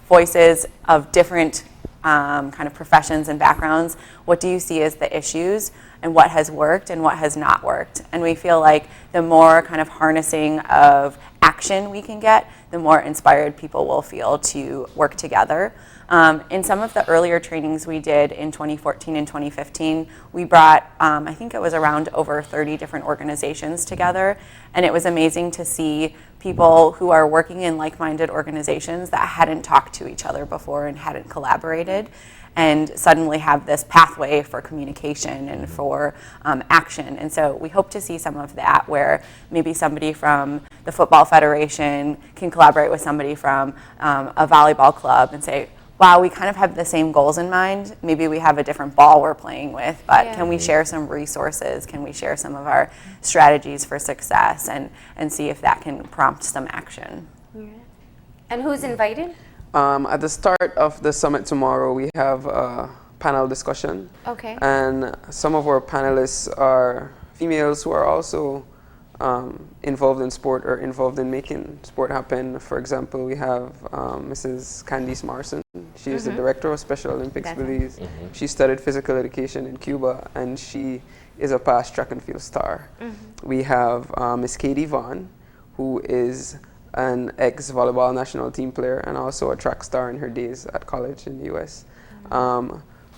voices of different kind of professions and backgrounds. What do you see as the issues, and what has worked and what has not worked? And we feel like the more kind of harnessing of action we can get, the more inspired people will feel to work together. In some of the earlier trainings we did in 2014 and 2015, we brought, I think it was around over 30 different organizations together, and it was amazing to see people who are working in like-minded organizations that hadn't talked to each other before and hadn't collaborated, and suddenly have this pathway for communication and for action. And so we hope to see some of that, where maybe somebody from the Football Federation can collaborate with somebody from a volleyball club and say, wow, we kind of have the same goals in mind. Maybe we have a different ball we're playing with, but can we share some resources? Can we share some of our strategies for success and see if that can prompt some action? And who's invited? At the start of the summit tomorrow, we have a panel discussion. Okay. And some of our panelists are females who are also involved in sport or involved in making sport happen. For example, we have Mrs. Candice Morrison. She is the director of Special Olympics Belize. She studied physical education in Cuba, and she is a past track and field star. We have Miss Katie Vaughn, who is an ex-volleyball national team player and also a track star in her days at college in the US.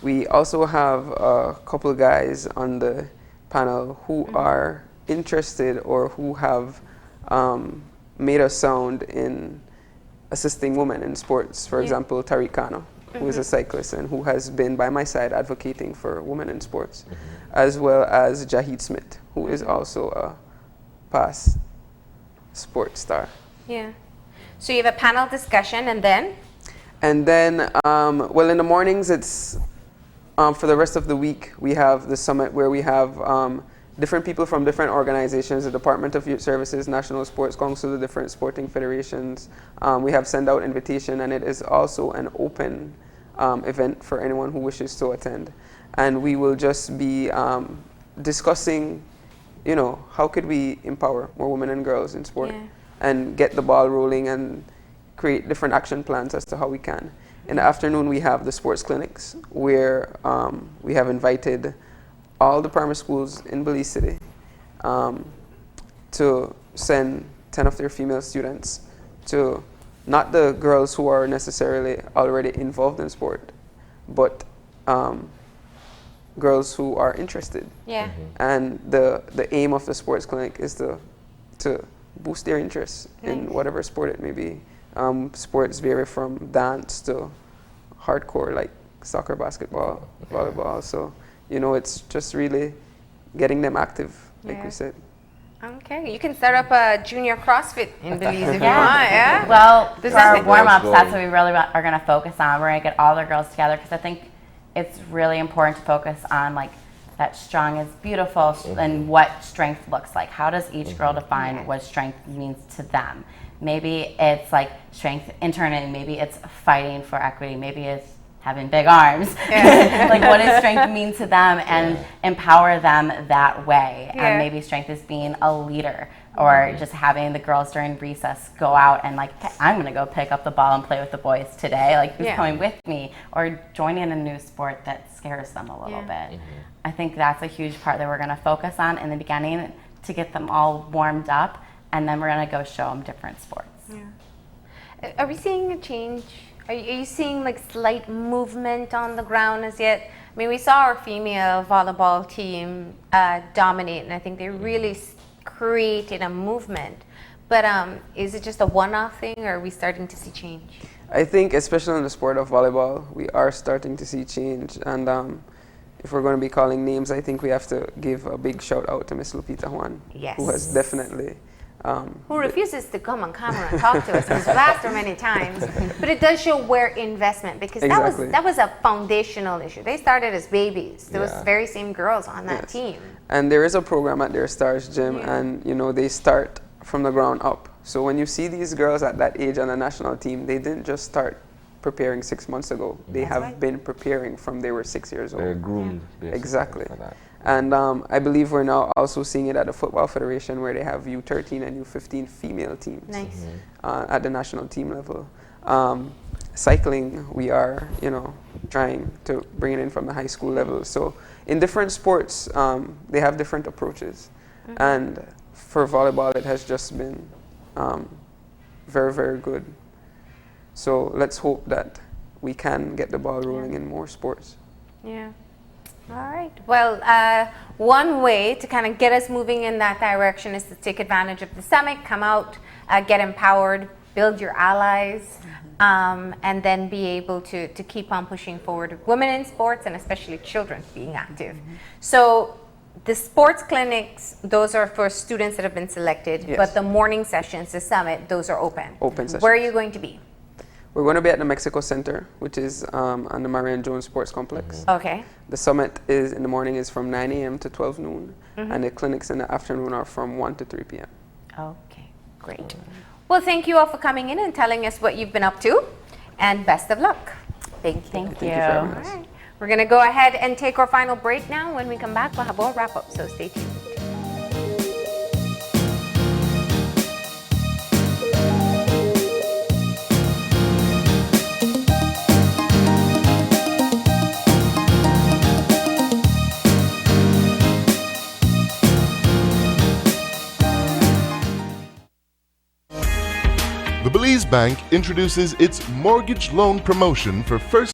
We also have a couple of guys on the panel who are interested or who have made a sound in assisting women in sports. For example, Tariq Kano, who is a cyclist and who has been by my side advocating for women in sports, as well as Jahid Smith, who is also a past sports star. So you have a panel discussion, and then? And then, well, in the mornings, it's for the rest of the week, we have the summit where we have different people from different organizations, the Department of Youth Services, National Sports Council, the different sporting federations. We have send out invitation, and it is also an open event for anyone who wishes to attend. And we will just be discussing, how could we empower more women and girls in sport and get the ball rolling and create different action plans as to how we can. In the afternoon, we have the sports clinics, where we have invited all the primary schools in Belize City to send 10 of their female students to, not the girls who are necessarily already involved in sport, but girls who are interested. And the aim of the sports clinic is to boost their interest in whatever sport it may be. Sports vary from dance to hardcore, like soccer, basketball, volleyball. So, it's just really getting them active, like we said. Okay, you can start up a junior CrossFit in Belize if you want, Well, for our warm-ups, Let's go. that's what we really are going to focus on. We're going to get all the girls together, because I think it's really important to focus on like that strong is beautiful and what strength looks like. How does each girl define what strength means to them? Maybe it's like strength internally, maybe it's fighting for equity, maybe it's having big arms. Like, what does strength mean to them, and empower them that way? And maybe strength is being a leader, or just having the girls during recess go out and like, hey, I'm gonna go pick up the ball and play with the boys today, like who's coming with me, or joining a new sport that scares them a little bit. I think that's a huge part that we're gonna focus on in the beginning to get them all warmed up, and then we're gonna go show them different sports. Are we seeing a change? Are you seeing like slight movement on the ground as yet? I mean, we saw our female volleyball team dominate, and I think they really creating a movement. But is it just a one-off thing, or are we starting to see change? I think, especially in the sport of volleyball, we are starting to see change. And if we're going to be calling names, I think we have to give a big shout out to Miss Lupita Juan, Yes. who has definitely. Who refuses to come on camera and talk to us. We've asked her many times, but it does show where investment, because Exactly. that was a foundational issue. They started as babies. Those Yeah. very same girls on that Yes. team. And there is a program at their Stars Gym, Yeah. and they start from the ground up. So when you see these girls at that age on the national team, they didn't just start preparing 6 months ago. They That's have right. been preparing from they were 6 years They're old. groomed, basically, Exactly. for that. And I believe we're now also seeing it at the Football Federation, where they have U13 and U15 female teams Nice. at the national team level. Cycling, we are, trying to bring it in from the high school level. So in different sports, they have different approaches. And for volleyball, it has just been very, very good. So let's hope that we can get the ball rolling in more sports. Yeah. All right. Well, one way to kind of get us moving in that direction is to take advantage of the summit, come out, get empowered, build your allies, and then be able to keep on pushing forward with women in sports, and especially children being active. So the sports clinics, those are for students that have been selected, Yes. but the morning sessions, the summit, those are open. Open sessions. Where are you going to be? We're going to be at the Mexico Center, which is on the Marion Jones Sports Complex. Okay. The summit is in the morning is from 9 a.m. to 12 noon, and the clinics in the afternoon are from 1 to 3 p.m. Okay, great. Well, thank you all for coming in and telling us what you've been up to, and best of luck. Thank you. Thank you for having us. All right. We're going to go ahead and take our final break now. When we come back, we'll have our wrap up, so stay tuned. The Belize Bank introduces its mortgage loan promotion for first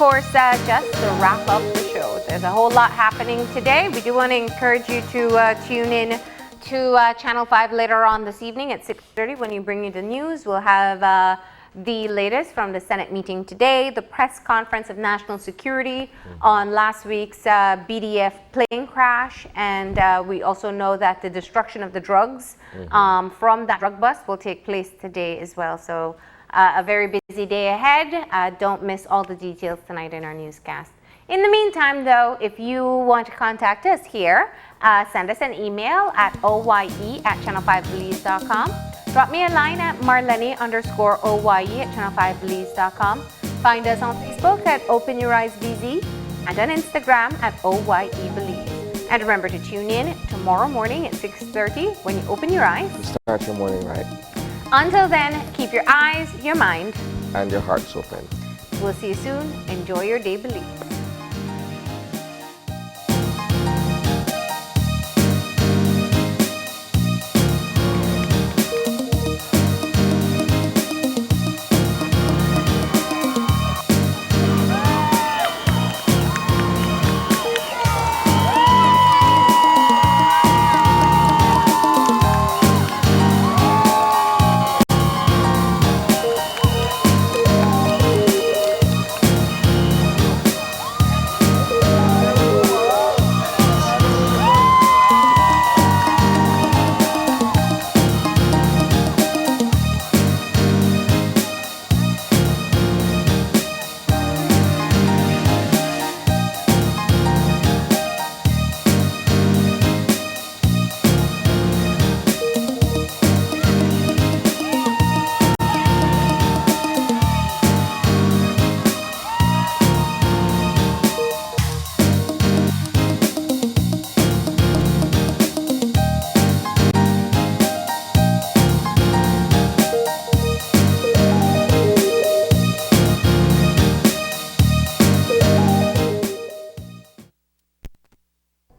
course, just to wrap up the show, there's a whole lot happening today. We do want to encourage you to tune in to Channel 5 later on this evening at 6:30 when you bring you the news. We'll have the latest from the Senate meeting today, the press conference of national security on last week's BDF plane crash, and we also know that the destruction of the drugs from that drug bust will take place today as well. So a very busy day ahead. Don't miss all the details tonight in our newscast. In the meantime, though, if you want to contact us here, send us an email at oye@channel5belize.com. Drop me a line at marlene_oye@channel5belize.com. Find us on Facebook at Open Your Eyes BZ and on Instagram at OYEBelize. And remember to tune in tomorrow morning at 6:30 when you open your eyes. Start your morning right. Until then, keep your eyes, your mind, And your heart's open. We'll see you soon. Enjoy your day, Belize.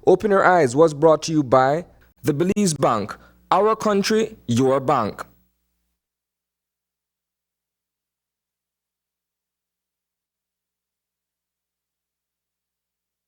Open Your Eyes was brought to you by the Belize Bank. Our country, your bank.